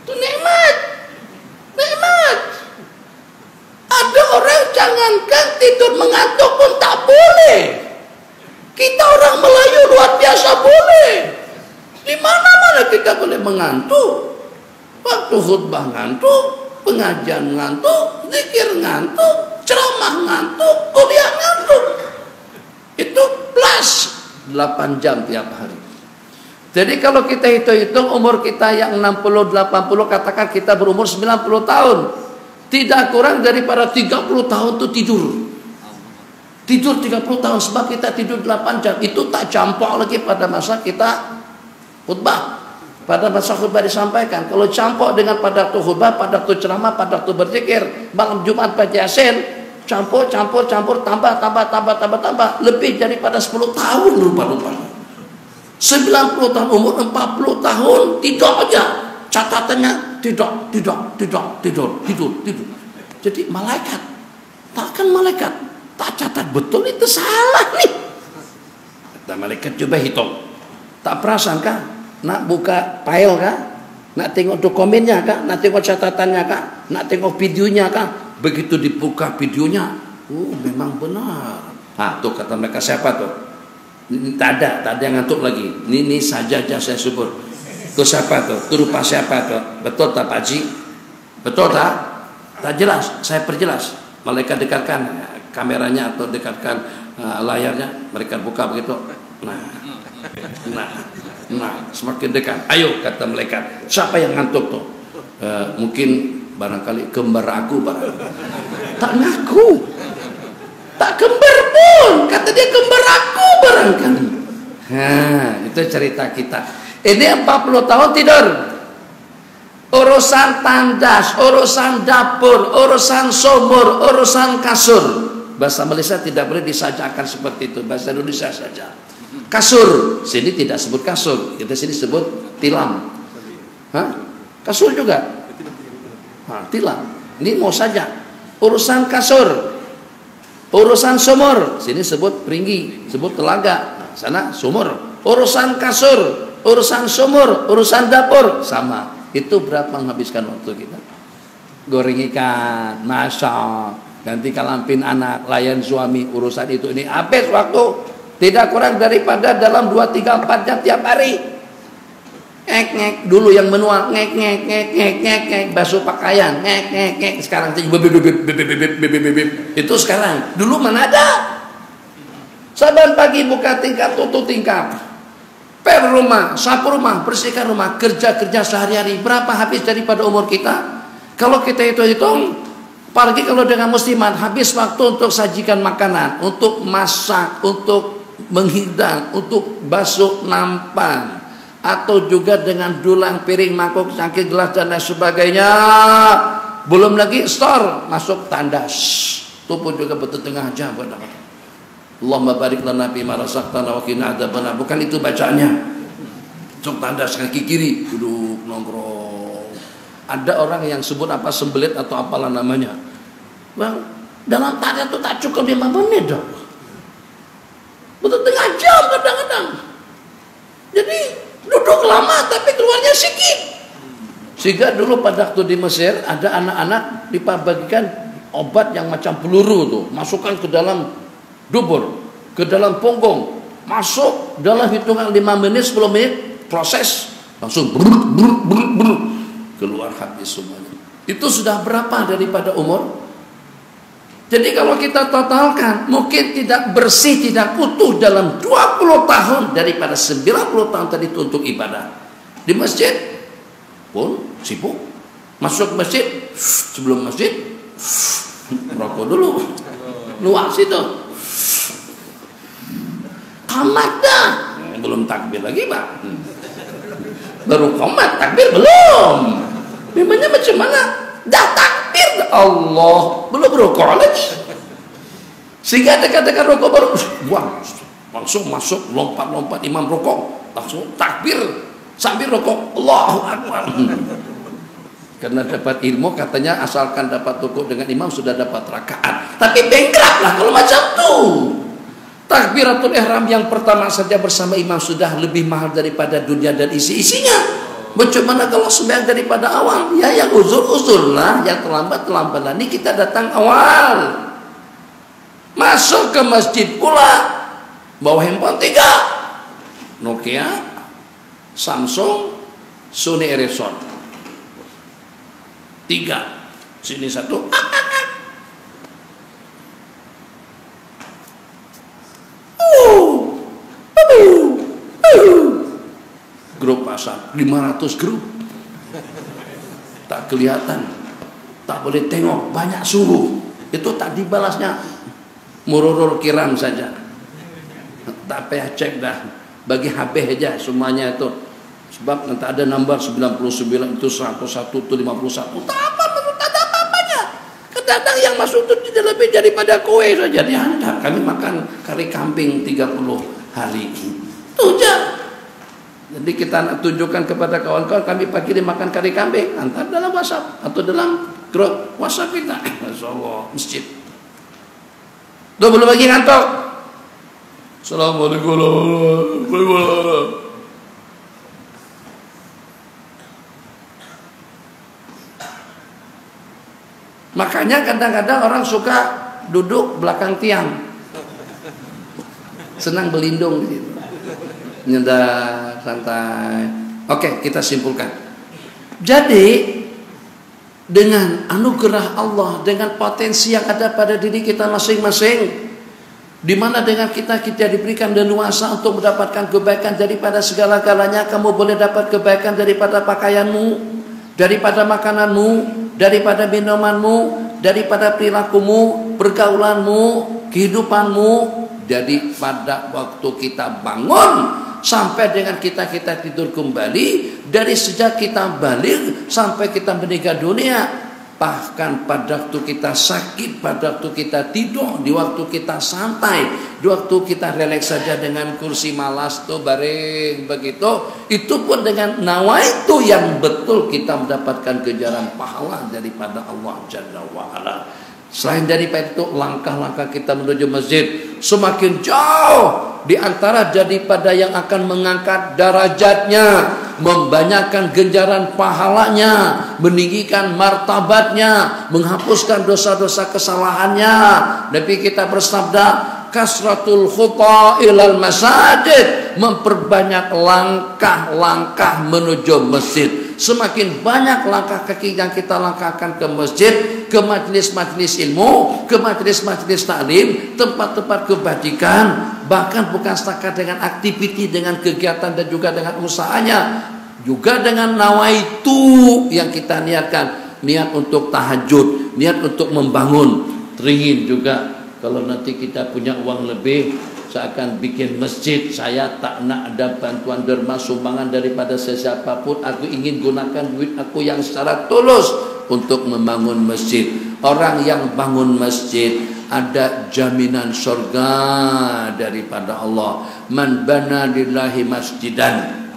Itu nikmat, nikmat. Ada orang jangankan tidur mengantuk pun tak boleh. Kita orang Melayu luar biasa boleh. Di mana-mana kita boleh mengantuk. Waktu khutbah ngantuk, pengajian ngantuk, zikir ngantuk, ceramah ngantuk, kuliah ngantuk. Itu plus 8 jam tiap hari. Jadi kalau kita hitung-hitung umur kita yang 60-80, katakan kita berumur 90 tahun. Tidak kurang daripada 30 tahun itu tidur. Tidur 30 tahun, sebab kita tidur 8 jam. Itu tak campur lagi pada masa kita khutbah. Pada masa khutbah disampaikan. Kalau campur dengan pada waktu khutbah, pada waktu ceramah, pada waktu berzikir, malam Jumat pagi Yasin, campur, tambah. Lebih daripada 10 tahun lupa-lupa. 90 tahun umur, 40 tahun tidak aja. Catatannya tidak. Jadi malaikat, takkan malaikat tak catat betul, itu salah nih. Kata malaikat coba hitung. Tak perasan kah? Nak buka file kah? Nak tengok dokumennya kah? Nak tengok catatannya kah? Nak tengok videonya kah? Begitu dibuka videonya, memang benar. Tuh kata mereka, siapa tuh? Tak ada yang ngantuk lagi. Ini saja saya subur. Itu siapa tuh? Itu rupa siapa tuh? Betul tak Pak Haji? Betul tak? Tak jelas, saya perjelas. Malaikat dekatkan kameranya atau dekatkan layarnya, mereka buka begitu. Nah, semakin dekat. Ayo kata malaikat, siapa yang ngantuk tuh? Mungkin barangkali kembar aku, tak ngaku, tak kembar pun, kata dia kembar aku barangkali. Itu cerita kita. Ini 40 tahun tidur. Urusan tandas, urusan dapur, urusan sumur, urusan kasur. Bahasa Malaysia tidak boleh disajakan seperti itu, bahasa Indonesia saja. Kasur, sini tidak sebut kasur, kita sini sebut tilam. Kasur juga. Tilam. Ini mau saja. Urusan kasur, urusan sumur, sini sebut peringgi, sebut telaga, sana sumur. Urusan kasur, urusan sumur, urusan dapur, sama. Itu berapa menghabiskan waktu kita? Goreng ikan, masak, ganti kalampin anak, layan suami, urusan itu ini habis waktu. Tidak kurang daripada dalam 2, 3, 4 jam tiap hari. Ngek dulu yang menua, ngek basuh pakaian, ngek sekarang itu sekarang. Dulu mana ada? Saban pagi buka tingkap, tutup tingkap. Per rumah, sapu rumah, bersihkan rumah, kerja sehari-hari. Berapa habis daripada umur kita? Kalau kita hitung, apalagi kalau dengan muslimat, habis waktu untuk sajikan makanan, untuk masak, untuk menghidang, untuk basuh nampan, atau juga dengan dulang, piring, mangkok, cangkir, gelas dan lain sebagainya. Belum lagi store, masuk tandas. Itu pun juga betul tengah jam. Allahumma barik lana fi ma razaqtana wa qina adzabannar. Bukan itu bacaannya. Masuk tandas kaki kiri, duduk nongkrong. Ada orang yang sebut apa sembelit atau apalah namanya. Bang, dalam tandas itu tak cukup 5 menit dong. Betul tengah jam kadang-kadang. Jadi duduk lama tapi keluarnya sedikit. Sehingga dulu pada waktu di Mesir ada anak-anak dibagikan obat yang macam peluru tuh, masukkan ke dalam dubur, ke dalam punggung, masuk dalam hitungan 5 menit 10 menit proses langsung keluar habis semuanya. Itu sudah berapa daripada umur? Jadi kalau kita totalkan, mungkin tidak bersih, tidak utuh dalam 20 tahun daripada 90 tahun tadi itu untuk ibadah. Di masjid pun sibuk. Masuk masjid, sebelum masjid rokok dulu. Luas itu. Qamat dah. Belum takbir lagi, Pak. Baru qamat, takbir belum. Memangnya macam mana? Dah takbir Allah, belum rokok lagi. Sehingga dekat-dekat rokok baru buang, langsung masuk, lompat-lompat imam rokok, langsung takbir sambil rokok, Allahu Akbar. Karena dapat ilmu katanya asalkan dapat rukuk dengan imam sudah dapat rakaat. Tapi bengkrak lah kalau macam tuh. Takbiratul ihram yang pertama saja bersama imam sudah lebih mahal daripada dunia dan isi-isinya. Bagaimana kalau sembahyang daripada awal? Ya yang uzur-uzur lah, yang terlambat-terlambat lah. Ini kita datang awal. Masuk ke masjid pula, bawa handphone 3. Nokia, Samsung, Sony Ericsson. 3. Sini 1. Grup pasar 500 grup, tak kelihatan, tak boleh tengok, banyak sungguh. Itu tak dibalasnya, mururur kiram saja, tak payah cek dah, bagi HP aja semuanya itu. Sebab nanti ada nomor 99 itu 101 itu 51, tak apa, tak ada apa-apanya. Kadang-kadang yang masuk itu tidak lebih daripada kue saja dihantar. Kami makan kari kambing 30 hari itu aja. Jadi kita nak tunjukkan kepada kawan-kawan kami pagi ini makan kari kambing, antar dalam WhatsApp atau dalam grup WhatsApp kita. Masya Allah, masjid. Tuh belum lagi ngantuk. Assalamualaikum warahmatullahi wabarakatuh. Makanya kadang-kadang orang suka duduk belakang tiang, senang berlindung di situ. Nyedar, santai. Oke, kita simpulkan. Jadi dengan anugerah Allah, dengan potensi yang ada pada diri kita masing-masing, di mana dengan kita diberikan leluasa untuk mendapatkan kebaikan daripada segala-galanya. Kamu boleh dapat kebaikan daripada pakaianmu, daripada makananmu, daripada minumanmu, daripada perilakumu, pergaulanmu, kehidupanmu, daripada waktu kita bangun sampai dengan kita tidur kembali, dari sejak kita balik sampai kita meninggal dunia, bahkan pada waktu kita sakit, pada waktu kita tidur, di waktu kita santai, di waktu kita relaks saja dengan kursi malas tuh baring begitu, itu pun dengan nawaitu yang betul kita mendapatkan kejaran pahala daripada Allah Jalla wa Ala. Selain daripada itu, langkah-langkah kita menuju masjid semakin jauh di antara daripada yang akan mengangkat derajatnya, membanyakkan ganjaran pahalanya, meninggikan martabatnya, menghapuskan dosa-dosa kesalahannya. Nabi kita bersabda, kasratul khuta ilal masajid, memperbanyak langkah-langkah menuju masjid. Semakin banyak langkah kaki yang kita langkahkan ke masjid, ke majelis-majelis ilmu, ke majelis-majelis taklim, tempat-tempat kebajikan, bahkan bukan setakat dengan aktiviti, dengan kegiatan dan juga dengan usahanya, juga dengan nawaitu yang kita niatkan, niat untuk tahajud, niat untuk membangun, teringin juga kalau nanti kita punya uang lebih, saya akan bikin masjid, saya tak nak ada bantuan derma sumbangan daripada siapapun, aku ingin gunakan duit aku yang secara tulus untuk membangun masjid. Orang yang bangun masjid ada jaminan surga daripada Allah. Man bana lillahi masjidan,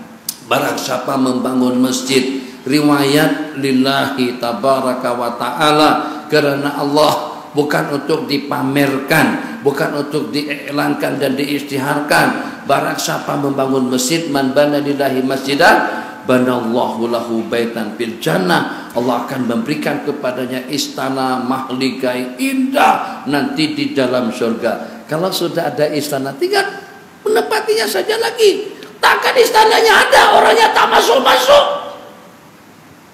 barang siapa membangun masjid, riwayat lillahi tabaraka wa ta'ala, karena Allah, bukan untuk dipamerkan, bukan untuk diiklankan dan diisytiharkan. Barang siapa membangun masjid, man bana lillahi masjidan banallahu lahu baitan fil jannah, Allah akan memberikan kepadanya istana mahligai indah nanti di dalam surga. Kalau sudah ada istana, tinggal menempatinya saja lagi. Takkan istananya ada, orangnya tak masuk-masuk.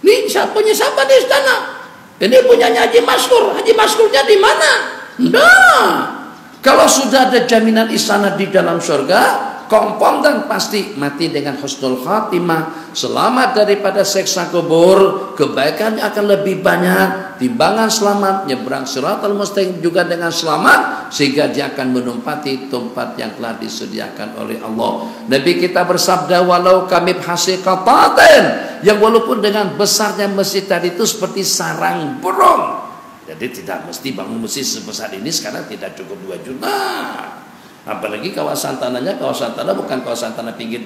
Nih punya siapa di istana? Ini punyanya Haji Maskur. Haji Maskurnya di mana? Nah, kalau sudah ada jaminan istana di dalam surga, kompon dan pasti mati dengan husnul khatimah, selamat daripada siksa kubur, kebaikannya akan lebih banyak timbangan selamat, nyebrang siratal mustaqim juga dengan selamat, sehingga dia akan menempati tempat yang telah disediakan oleh Allah. Nabi kita bersabda, walau kamib hasiqatatin, yang walaupun dengan besarnya masjid tadi itu seperti sarang burung. Jadi tidak mesti bangun masjid sebesar ini sekarang tidak cukup 2 juta. Apalagi kawasan tanahnya, kawasan tanah bukan kawasan tanah pinggir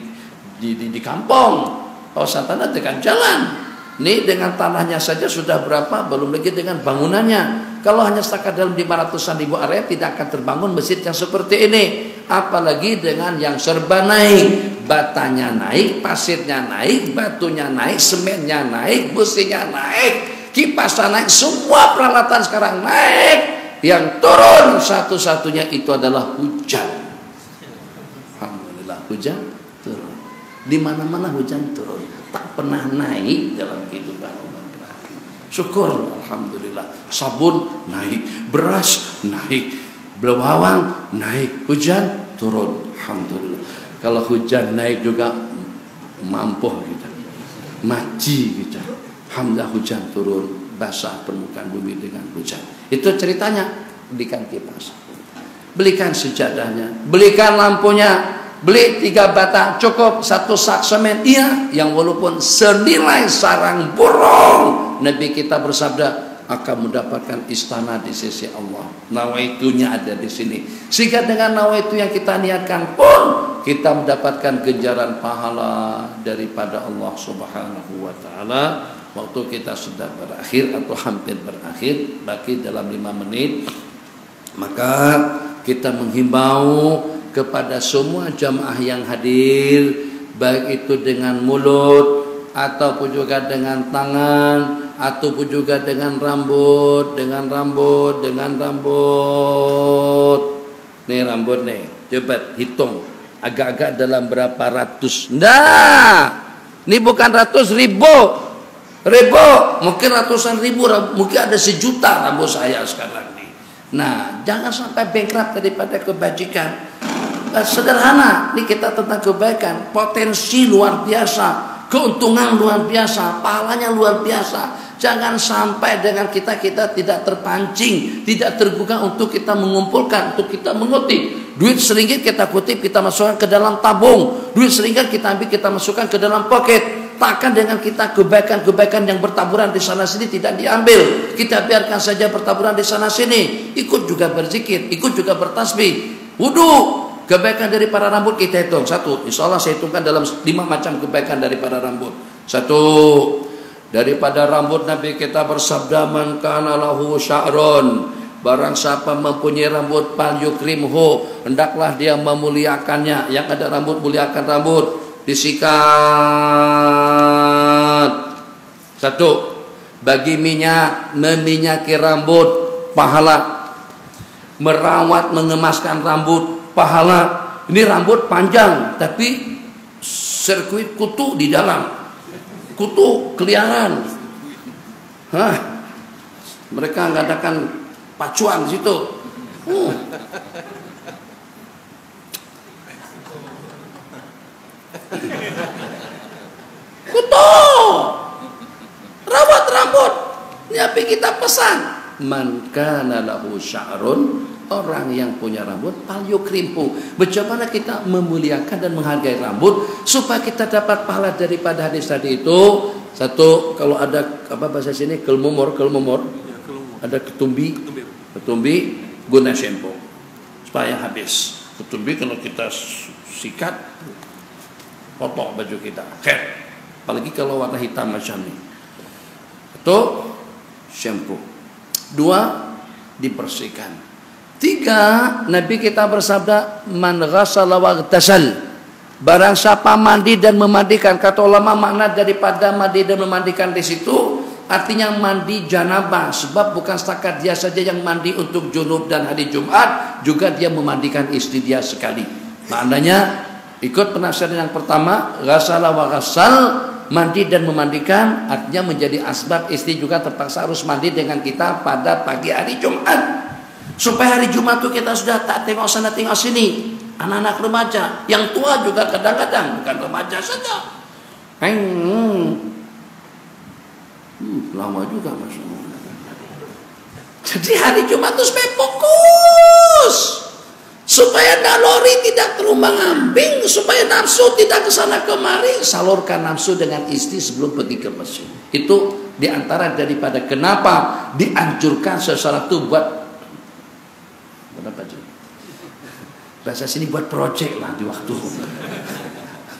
di kampung, kawasan tanah dekat jalan. Ini dengan tanahnya saja sudah berapa, belum lagi dengan bangunannya. Kalau hanya setakat dalam 500-an ribu area tidak akan terbangun masjid yang seperti ini. Apalagi dengan yang serba naik, batanya naik, pasirnya naik, batunya naik, semennya naik, businya naik, kipasnya naik, semua peralatan sekarang naik. Yang turun satu-satunya itu adalah hujan. Alhamdulillah, hujan turun. Di mana-mana hujan turun. Tak pernah naik dalam kehidupan umat berarti. Syukur, alhamdulillah. Sabun naik, beras naik, bawang naik, hujan turun. Alhamdulillah. Kalau hujan naik juga mampu kita, maji kita. Alhamdulillah hujan turun, basah permukaan bumi dengan hujan. Itu ceritanya. Belikan kipas, belikan sejadahnya, belikan lampunya, beli 3 bata cukup, 1 sak semen, iya, yang walaupun senilai sarang burung. Nabi kita bersabda akan mendapatkan istana di sisi Allah. Nawaitunya ada di sini, sehingga dengan nawaitu yang kita niatkan pun kita mendapatkan ganjaran pahala daripada Allah Subhanahu wa taala. Waktu kita sudah berakhir atau hampir berakhir, baki dalam 5 menit, maka kita menghimbau kepada semua jamaah yang hadir, baik itu dengan mulut ataupun juga dengan tangan ataupun juga dengan rambut, dengan rambut. Nih rambut nih, coba hitung agak-agak dalam berapa ratus. Nah, ini bukan ratus ribu. Mungkin ratusan ribu, mungkin ada 1 juta rambut saya sekarang nih. Nah, jangan sampai bankrupt daripada kebajikan. Sederhana, ini kita tentang kebaikan, potensi luar biasa, keuntungan luar biasa, pahalanya luar biasa. Jangan sampai dengan kita tidak terpancing, tidak tergugah untuk kita mengumpulkan, untuk kita mengutip. Duit RM1 kita kutip, kita masukkan ke dalam tabung. Duit RM1 kita ambil, kita masukkan ke dalam pocket. Takkan dengan kita kebaikan-kebaikan yang bertaburan di sana sini tidak diambil. Kita biarkan saja bertaburan di sana sini. Ikut juga berzikir, ikut juga bertasbih. Wudu, kebaikan dari para rambut kita hitung. 1, insya Allah saya hitungkan dalam 5 macam kebaikan dari para rambut. 1, daripada rambut Nabi kita bersabda, man kana lahu sya'run, barang siapa mempunyai rambut fal yukrimhu, hendaklah dia memuliakannya. Yang ada rambut, muliakan rambut. Disikat. 1, bagi minyak, meminyaki rambut, pahala. Merawat, mengemaskan rambut, pahala. Ini rambut panjang tapi sirkuit kutu di dalam, kutu keliaran. Mereka mengadakan pacuan di situ. Kutu, rawat rambut. Ini apa kita pesan? Man kana lahu sya'run orang yang punya rambut fal yukrimhu. Bagaimana kita memuliakan dan menghargai rambut supaya kita dapat pahala daripada hadis tadi itu. Satu, kalau ada apa bahasa sini kelmumur, ada ketumbi, guna shampoo supaya habis. Ketumbi kalau kita sikat potong baju kita, apalagi kalau warna hitam macam ini. Itu shampoo. 2, dibersihkan. 3, Nabi kita bersabda, man ghassala waghtasal. Barang siapa mandi dan memandikan, kata ulama makna daripada mandi dan memandikan di situ artinya mandi janabah, sebab bukan setakat dia saja yang mandi untuk junub dan hari Jumat, juga dia memandikan istri dia sekali. Maknanya ikut penafsiran yang pertama, ghassala wa ghassal, mandi dan memandikan, artinya menjadi asbab istri juga terpaksa harus mandi dengan kita pada pagi hari Jumat, supaya hari Jumat itu kita sudah tak tengok sana tengok sini. Anak-anak remaja, yang tua juga kadang-kadang, bukan remaja saja. Lama juga Masya Allah. Jadi hari Jumat itu supaya fokus, supaya naluri tidak terumbang-ambing, supaya nafsu tidak kesana kemari. Salurkan nafsu dengan istri sebelum pergi ke masjid. Itu diantara daripada kenapa dianjurkan sesuatu buat bahasa sini buat project lah di waktu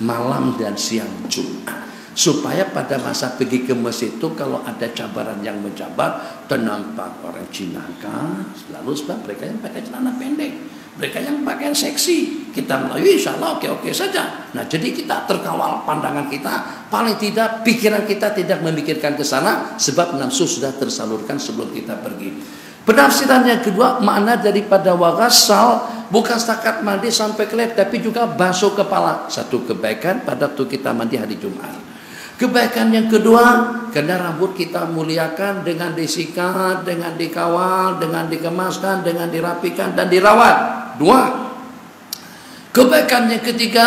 malam dan siang Jumat, supaya pada masa pergi ke masjid itu kalau ada cabaran yang mencabar, ternampak orang Cina kan, lalu sebab mereka yang pakai celana pendek, mereka yang pakai seksi, kita Melayu insya Allah oke-oke saja. Nah jadi kita terkawal pandangan kita, paling tidak pikiran kita tidak memikirkan ke sana, sebab nafsu sudah tersalurkan sebelum kita pergi. Penafsiran yang kedua, makna daripada waghassal bukan setakat mandi sampai kelet, tapi juga basuh kepala. Satu kebaikan pada waktu kita mandi hari Jumat. Kebaikan yang kedua, karena rambut kita muliakan dengan disikat, dengan dikawal, dengan dikemaskan, dengan dirapikan dan dirawat. 2. Kebaikan yang ketiga,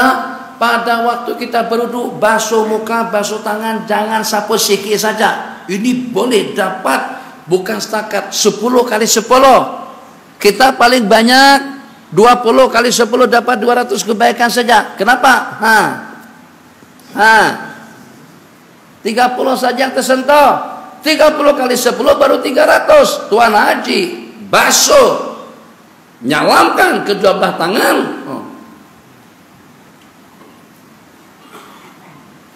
pada waktu kita berwudu, basuh muka, basuh tangan, jangan sapu sikit saja. Ini boleh dapat bukan setakat 10 kali 10. Kita paling banyak 20 kali 10 dapat 200 kebaikan saja. Kenapa? 30 saja yang tersentuh. 30 kali 10 baru 300. Tuan Haji basuh, nyalamkan kedua belah tangan.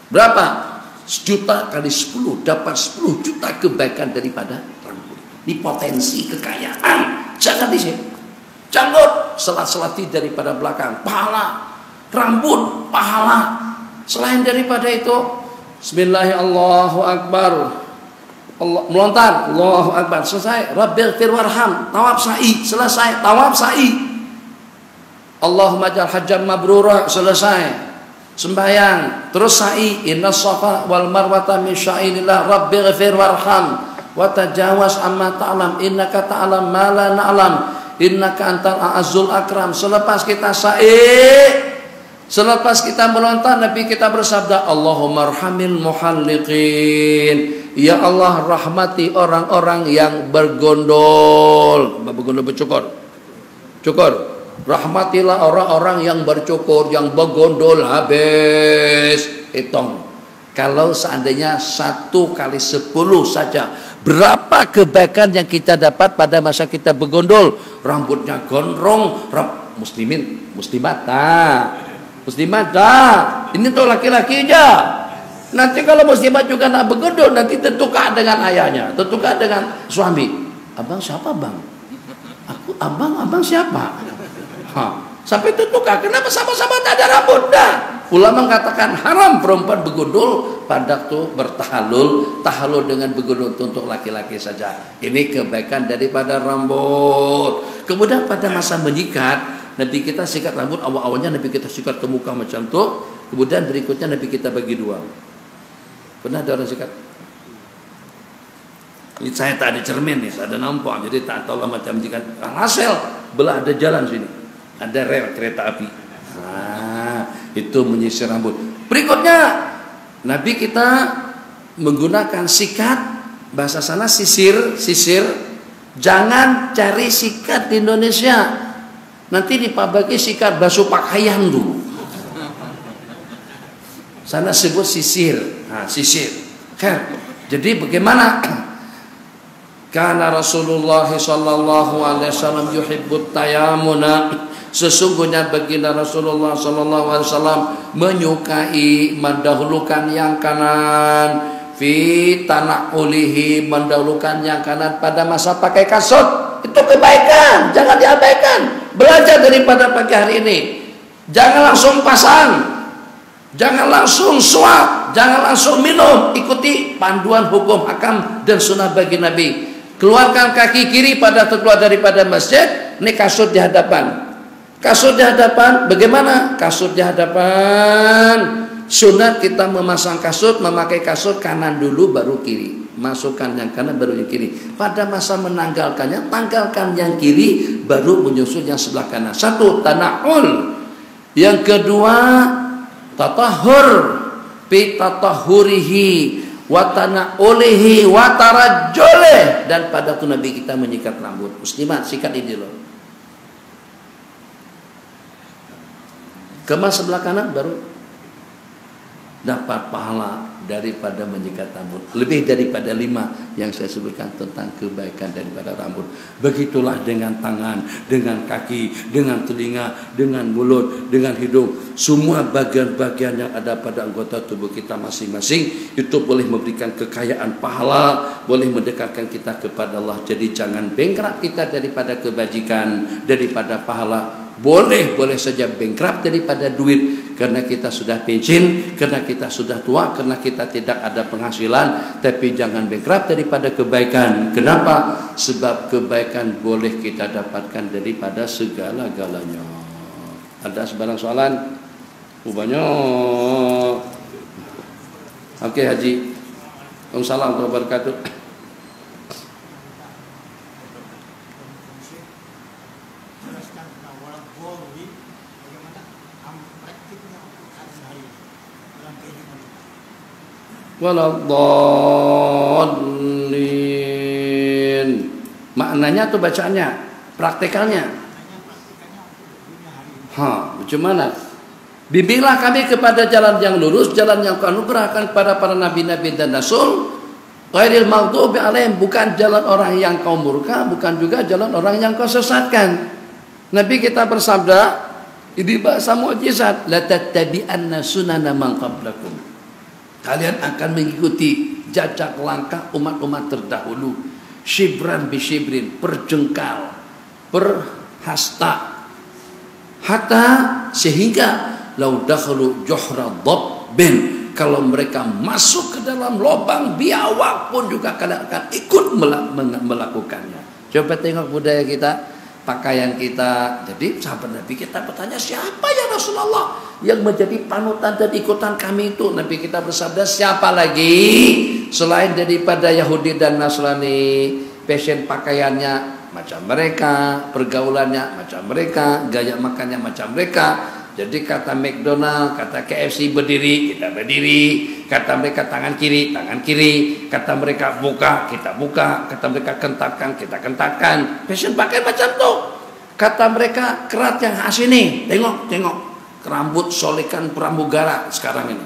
Berapa? 1 juta kali 10 dapat 10 juta kebaikan daripada rambut. Ini potensi kekayaan. Jangan di sini. Janggut, selat-selati daripada belakang, pahala. Rambut, pahala. Selain daripada itu, Bismillahirrahmanirrahim. Allah melontar, Allahu Akbar, selesai. Rabbighfir warham, tawaf sa'i, selesai. Tawaf sa'i. Allahumma ja'al hajjan mabrura, selesai. Sembahyang, terus sa'i, inna safa wal marwata min sya'ilillah, rabbighfir warham wa tajawaz amma ta'lam, innaka ta'lam ma la na'lam, innaka antal a'azzul akram. Selepas kita sa'i, selepas kita melontar, Nabi kita bersabda, Allahumma arhamil muhalliqin, ya Allah rahmati orang-orang yang bergondol. Bergondol bercukur, cukur. Rahmatilah orang-orang yang bercukur, yang bergondol habis. Hitung. Kalau seandainya 1 kali 10 saja, berapa kebaikan yang kita dapat pada masa kita bergondol? Rambutnya gondrong, muslimin, muslimat, muslimat, ini tuh laki-laki aja. Nanti kalau muslimat juga nak bergondol, nanti tertukar dengan ayahnya, tertukar dengan suami. Abang siapa bang? Aku abang siapa? Sampai tertukar. Kenapa sama-sama tak ada rambut? Dah. Ulama mengatakan haram perempuan bergondol pada waktu bertahalul. Tahalul dengan bergondol untuk laki-laki saja. Ini kebaikan daripada rambut. Kemudian pada masa menyikat, Nabi kita sikat rambut, awal-awalnya Nabi kita sikat ke muka macam tu. Kemudian berikutnya Nabi kita bagi 2. Pernah ada orang sikat? Ini saya tak ada cermin nih, tak ada nampak, jadi tak tahu lah macam sikat. Hasil belah ada jalan sini, ada rel kereta api. Itu menyisir rambut. Berikutnya Nabi kita menggunakan sikat, bahasa sana sisir, Jangan cari sikat di Indonesia. Nanti dipabagi sikat basuh pakaian dulu. Sana sebut sisir. Nah, sisir. Jadi bagaimana? Karena Rasulullah sallallahu alaihi wasallam yuhibbut tayamuna. Sesungguhnya baginda Rasulullah sallallahu alaihi wasallam menyukai mendahulukan yang kanan fi tanaulihi, mendahulukan yang kanan pada masa pakai kasut. Itu kebaikan, jangan diabaikan. Belajar daripada pagi hari ini. Jangan langsung pasang, jangan langsung suap, jangan langsung minum. Ikuti panduan hukum hakam dan sunnah bagi Nabi. Keluarkan kaki kiri pada keluar daripada masjid. Ini kasut di hadapan. Kasut di hadapan, bagaimana? Kasut di hadapan. Sunat kita memasang kasut, memakai kasut kanan dulu baru kiri. Masukkan yang kanan baru yang kiri. Pada masa menanggalkannya, tanggalkan yang kiri baru menyusul yang sebelah kanan. Satu, tana'ul. Yang kedua, tatahur. Bi tatahurihi wa tana'ulihi wa tarajjulih. Dan pada tu Nabi kita menyikat rambut. Muslimat, sikat ini loh. Kemas sebelah kanan baru dapat pahala daripada menyikat rambut. Lebih daripada 5 yang saya sebutkan tentang kebaikan daripada rambut. Begitulah dengan tangan, dengan kaki, dengan telinga, dengan mulut, dengan hidung. Semua bagian-bagian yang ada pada anggota tubuh kita masing-masing itu boleh memberikan kekayaan pahala, boleh mendekatkan kita kepada Allah. Jadi jangan bengkrak kita daripada kebajikan, daripada pahala. Boleh saja bankrupt daripada duit karena kita sudah pensiun, karena kita sudah tua, karena kita tidak ada penghasilan. Tapi jangan bankrupt daripada kebaikan. Kenapa? Sebab kebaikan boleh kita dapatkan daripada segala-galanya. Ada sebarang soalan? Banyak. Oke Haji. Waalaikumsalam warahmatullahi wabarakatuh. Waladhdallin. Maknanya atau bacaannya? Praktikalnya? Macam mana? Bimbinglah kami kepada jalan yang lurus, jalan yang kau anugerahkan kepada para nabi-nabi dan rasul. Ghairil maghdubi alaihim, bukan jalan orang yang kau murka, bukan juga jalan orang yang kau sesatkan. Nabi kita bersabda, ini bahasa mukjizat, la tattabi'anna sunana man qablakum. Kalian akan mengikuti jejak langkah umat-umat terdahulu. Shibran bi shibrin, perjengkal, perhasta. Hatta sehingga lau dakhalu juhra dhabbin, kalau mereka masuk ke dalam lubang biawak pun juga kalian akan ikut melakukannya. Coba tengok budaya kita, pakaian kita. Jadi sahabat Nabi kita bertanya, siapa ya Rasulullah yang menjadi panutan dan ikutan kami itu? Nabi kita bersabda, siapa lagi selain daripada Yahudi dan Nasrani? Fashion pakaiannya macam mereka, pergaulannya macam mereka, gaya makannya macam mereka. Jadi kata McDonald, kata KFC berdiri, kita berdiri. Kata mereka tangan kiri, tangan kiri. Kata mereka buka, kita buka. Kata mereka kentatkan, kita kentatkan. Fashion pakai macam tu. Kata mereka kerat yang khas ini, tengok. Rambut solekan pramugara sekarang ini.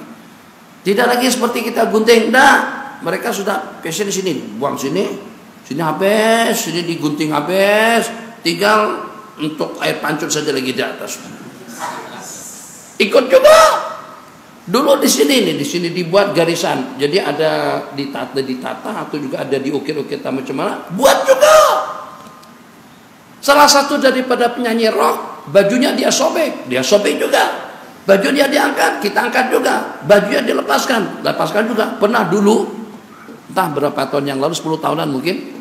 Tidak lagi seperti kita gunting. Mereka sudah fashion di sini, buang sini habis, sini digunting habis. Tinggal untuk air pancut saja lagi di atas. Ikut juga. Dulu di sini dibuat garisan. Jadi ada ditata atau juga ada diukir-ukir macam mana. Buat juga. Salah satu daripada penyanyi rock, bajunya dia sobek juga. Bajunya diangkat, kita angkat juga. Bajunya dilepaskan juga. Pernah dulu, entah berapa tahun yang lalu, 10 tahunan mungkin,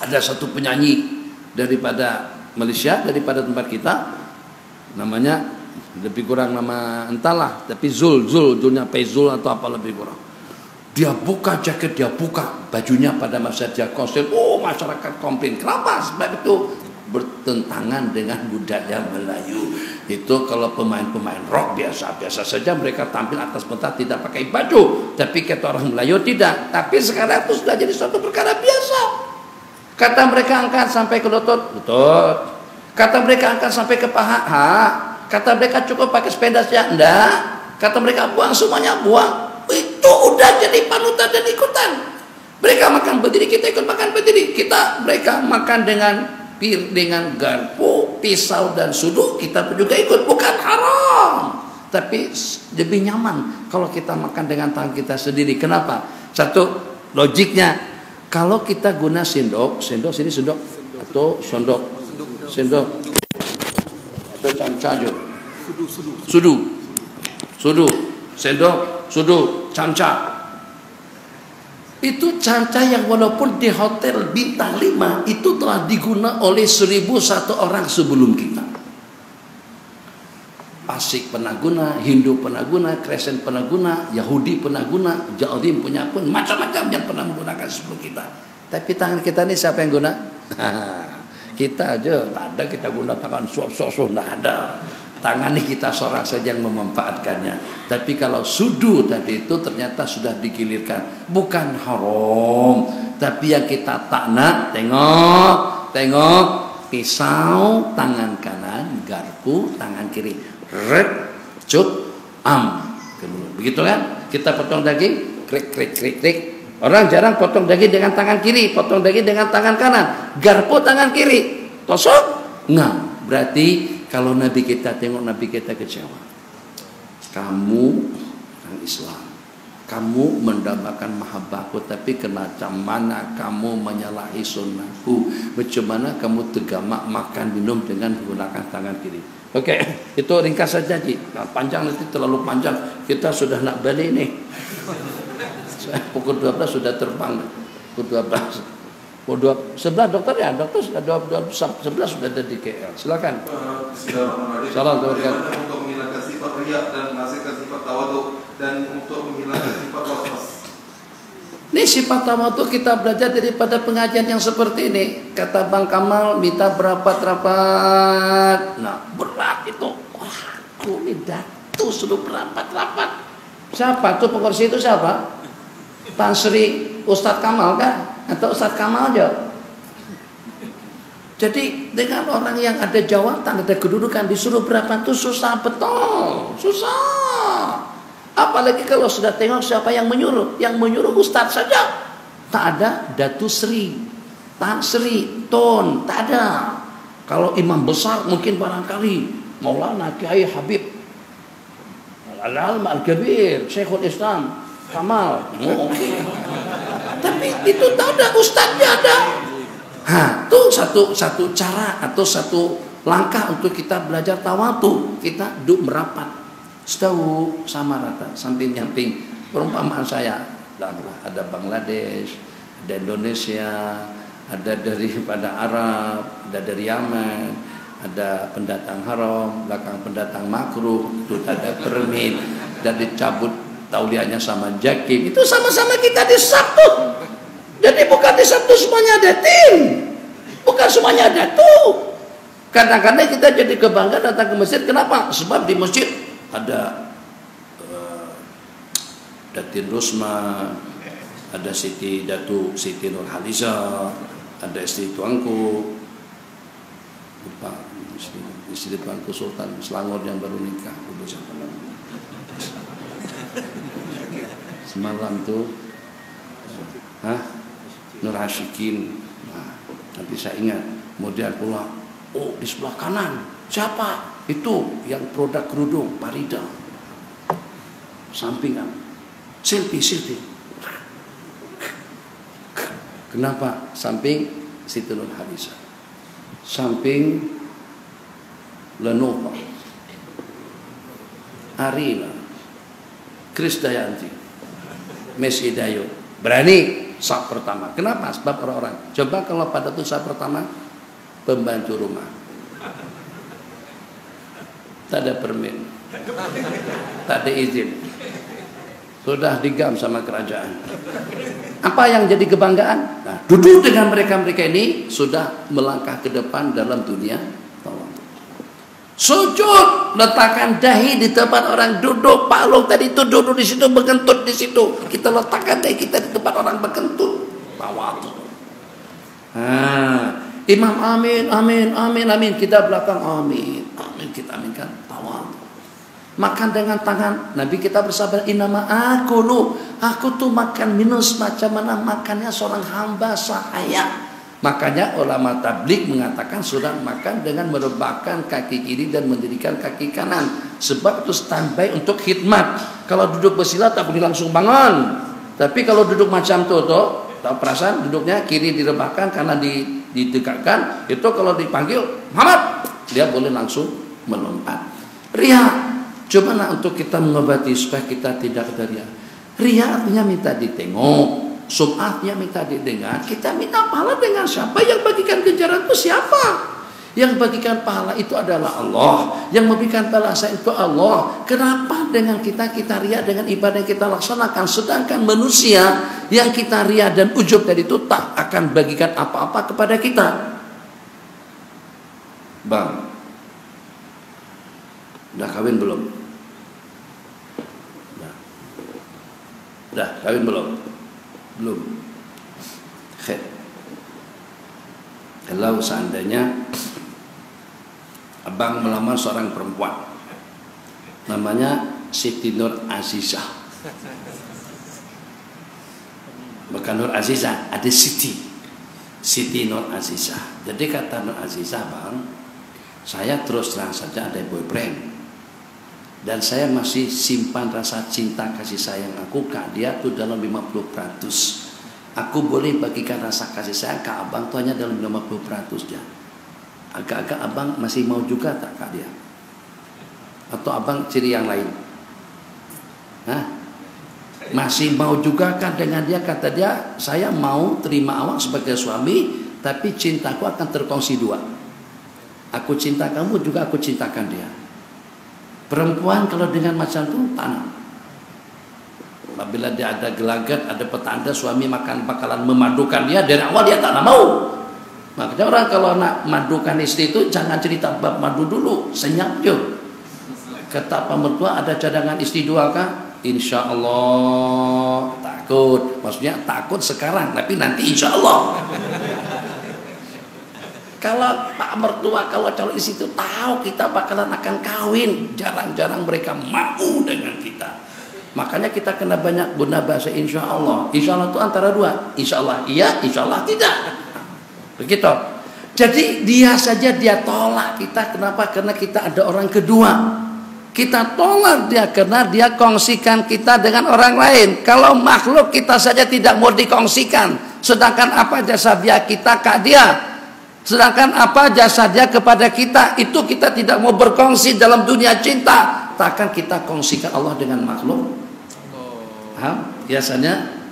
ada satu penyanyi daripada Malaysia, daripada tempat kita, namanya lebih kurang nama entahlah, tapi Zulnya Pezul atau apa lebih kurang. Dia buka jaket, dia buka bajunya pada masa dia konser. Masyarakat komplain. Kenapa? Sebab itu bertentangan dengan budaya Melayu. Itu kalau pemain-pemain rock biasa saja mereka tampil atas pentas tidak pakai baju. Tapi kata orang Melayu tidak. Tapi sekarang itu sudah jadi suatu perkara biasa. Kata mereka angkat sampai ke lutut, lutut. Kata mereka angkat sampai ke paha, ha. Kata mereka cukup pakai sepeda saja, enggak. Kata mereka buang semuanya, buang. Itu udah jadi panutan dan ikutan. Mereka makan berdiri, kita ikut makan berdiri. Mereka makan dengan garpu, pisau dan sudu, kita juga ikut. Bukan haram, tapi lebih nyaman kalau kita makan dengan tangan kita sendiri. Kenapa? Satu, logiknya, kalau kita guna sendok sini sendok atau sendok atau camca, sudu, sendok, sudu, camca. Itu camca yang walaupun di hotel bintang 5 itu telah digunakan oleh 1001 orang sebelum kita. Pasik pernah guna, Hindu pernah guna, Kristen pernah guna, Yahudi pernah guna, Jaudim punya pun, macam-macam yang pernah menggunakan sebelum kita. Tapi tangan kita ini siapa yang guna? Kita aja tak ada, kita guna tangan sok-sok, tidak ada. Tangan ini kita seorang saja yang memanfaatkannya. Tapi kalau sudu tadi itu ternyata sudah digilirkan, bukan haram. Tapi yang kita tak nak, tengok, pisau tangan kanan, garpu tangan kiri, begitu kan? Kita potong daging, krik. Orang jarang potong daging dengan tangan kiri, potong daging dengan tangan kanan, garpu tangan kiri, tosok, ngam. Berarti kalau Nabi kita tengok, Nabi kita kecewa. Kamu orang Islam, kamu mendambakan mahabbahku, tapi kenapa mana kamu menyalahi sunnahku? Macam mana kamu tergamak makan minum dengan menggunakan tangan kiri? Oke, itu ringkas saja Ji. Nah, panjang nanti terlalu panjang. Kita sudah nak balik nih. Pukul 12 sudah terbang. Pukul 12. Sebelah dokter ya, dokter sudah 11 sudah ada di KL. Silakan. Salam untuk menghilangkan sifat riya dan menghasilkan sifat tawadhu dan untuk menghilangkan sifat waswas. Ini sifat tawadhu kita belajar daripada pengajian yang seperti ini. Kata Bang Kamal minta berapat-rapat. Nah, berat itu. Wah, aku ini datu suruh berapat-rapat. Siapa tuh pengurus itu siapa? Tan Sri Ustadz Kamal kan? Atau Ustadz Kamal aja. Jadi dengan orang yang ada jawatan, ada kedudukan, disuruh berapa itu susah betul, susah. Apalagi kalau sudah tengok siapa yang menyuruh. Yang menyuruh Ustadz saja. Tak ada Datu Sri, Tan Sri, Ton, tak ada. Kalau imam besar mungkin barangkali Maulana Kiai Habib Al-Alam Al-Kabir, Syekhul Islam Kamal. Tapi itu tak ada, Ustadznya ada. Itu satu cara atau satu langkah untuk kita belajar tawadhu. Kita duduk merapat, setahu sama rata, samping nyamping. Perumpamaan saya, ada Bangladesh, ada Indonesia, ada daripada Arab, ada dari Yaman, ada pendatang haram, belakang pendatang makruh, itu ada permit, dan dicabut tauliahnya sama Jakim. Itu sama-sama kita di Sabtu. Jadi bukan di Sabtu semuanya ada tim, bukan semuanya ada tuh. Kadang-kadang kita jadi kebanggaan datang ke masjid. Kenapa? Sebab di masjid ada Datin Rusma, ada Datu Siti Nurhaliza, ada istri tuanku, lupa istri tuanku Sultan Selangor yang baru nikah. Semalam tuh, Nur Hasyikin. Nah, nanti saya ingat. Kemudian pula, oh di sebelah kanan siapa? Itu yang produk kerudung Parida. Sampingan, selfie. Kenapa? Samping Siti Nurhaliza, samping Lenovo, Arina, Krisdayanti, Messi Dayo. Berani saf pertama. Kenapa? Sebab orang-orang. Coba kalau pada tuh saf pertama pembantu rumah, tak ada permit, tak ada izin, sudah digam sama kerajaan. Apa yang jadi kebanggaan? Nah, duduk dengan mereka-mereka ini sudah melangkah ke depan dalam dunia tawadhu. Sujud, letakkan dahi di tempat orang duduk. Pak Long tadi itu duduk di situ, berkentut di situ. Kita letakkan dahi kita di tempat orang berkentut. Tawadhu. Imam amin, amin, amin, amin. Kita belakang amin, amin. Kita aminkan. Tawadhu. Makan dengan tangan. Nabi kita bersabda, innama aku tuh makan minum semacam mana makannya seorang hamba sahaya. Makanya ulama tabligh mengatakan sudah makan dengan merebahkan kaki kiri dan mendirikan kaki kanan. Sebab itu standby untuk khidmat. Kalau duduk bersila tak boleh langsung bangun. Tapi kalau duduk macam tuh, tahu perasaan duduknya kiri direbahkan karena ditegakkan. Itu kalau dipanggil Muhammad, dia boleh langsung melompat. Ria, cobalah untuk kita mengobati supaya kita tidak ada ria. Ria artinya minta ditengok. Sum'atnya minta didengar. Kita minta pahala dengan siapa? Yang bagikan ganjaran itu siapa? Yang bagikan pahala itu adalah Allah. Yang memberikan balasan itu Allah. Kenapa dengan kita ria dengan ibadah yang kita laksanakan, sedangkan manusia yang kita ria dan ujub tadi itu tak akan bagikan apa-apa kepada kita? Bang, udah kawin belum? Udah kawin belum? Belum. Kalau seandainya abang melamar seorang perempuan, namanya Siti Nur Azizah, bukan Nur Azizah, ada Siti Nur Azizah. Jadi kata Nur Azizah, bang, saya terus terang saja ada boyfriend. Dan saya masih simpan rasa cinta kasih sayang aku ke dia tuh dalam 50%. Aku boleh bagikan rasa kasih sayang ke abang tuh hanya dalam 50% aja. Agak-agak abang masih mau juga tak kak dia? Atau abang ciri yang lain? Masih mau juga kan dengan dia? Kata dia, saya mau terima awak sebagai suami, tapi cintaku akan terkongsi dua. Aku cinta kamu juga aku cintakan dia. Perempuan kalau dengan macam itu tanam. Apabila dia ada gelagat, ada petanda suami bakalan memadukan dia, dari awal dia tak mau. Makanya orang kalau nak madukan istri itu jangan cerita bab madu dulu, senyap yuk. Kata pak mertua ada cadangan istri dua kah? Insya Allah takut. Maksudnya takut sekarang, tapi nanti insya Allah. Kalau pak mertua, kalau calon istri itu tahu kita bakalan akan kawin, jarang-jarang mereka mau dengan kita. Makanya kita kena banyak guna bahasa insya Allah. Insya Allah itu antara dua, insya Allah iya, insya Allah tidak. Begitu. Jadi dia saja dia tolak kita. Kenapa? Karena kita ada orang kedua. Kita tolak dia karena dia kongsikan kita dengan orang lain. Kalau makhluk kita saja tidak mau dikongsikan, sedangkan apa jasa dia kita ke dia? Sedangkan apa jasa dia kepada kita, itu kita tidak mau berkongsi dalam dunia cinta. Takkan kita kongsikan Allah dengan makhluk? Biasanya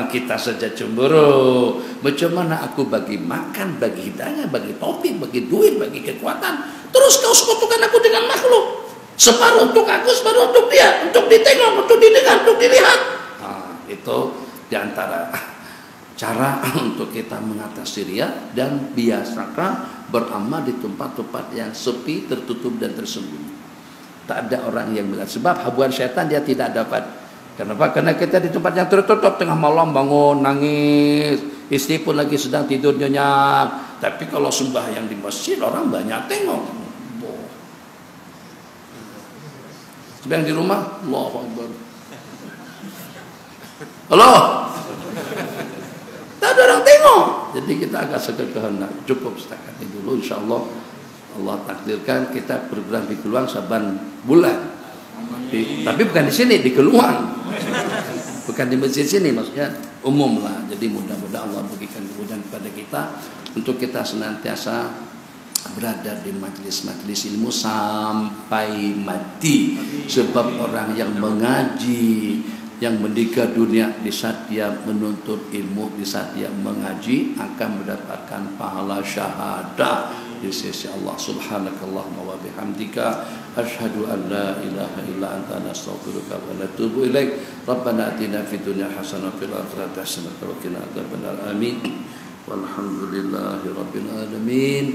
kita saja cemburu. Macam mana aku bagi makan, bagi hidayah, bagi topik, bagi duit, bagi kekuatan, terus kau sekutukan aku dengan makhluk. Separuh untuk aku, separuh untuk dia, untuk ditengok, untuk didengar, untuk dilihat. Itu diantara cara untuk kita mengatasi riya, dan biasakan beramal di tempat-tempat yang sepi, tertutup dan tersembunyi. Tak ada orang yang melihat. Sebab habuan syaitan dia tidak dapat. Kenapa? Karena kita di tempat yang tertutup, tengah malam bangun nangis, istri pun lagi sedang tidur nyenyak. Tapi kalau sembahyang di masjid orang banyak tengok. Sembahyang di rumah, Allahu Akbar. Allah. Tak ada orang tengok. Jadi kita agak sedekah kehendak. Cukup setakat ini dulu, insyaallah Allah takdirkan kita bergerak di Keluang saban bulan. Tapi bukan di sini, di Keluang. Bukan di masjid sini, maksudnya umum lah. Jadi mudah-mudahan Allah berikan kemudahan kepada kita untuk kita senantiasa berada di majlis-majlis ilmu sampai mati. Sebab orang yang mengaji, yang mendikar dunia, di saat dia menuntut ilmu, di saat dia mengaji, akan mendapatkan pahala syahadah di sisi Allah. Subhanakallahumma wa bihamdika asyhadu an la ilaha illa anta nastaghfiruka wa natubu ilaik. Rabbana atina fid dunya hasanah wa fil akhirati hasanah wa qina adzabannar. Amin. Walhamdulillahi rabbil alamin.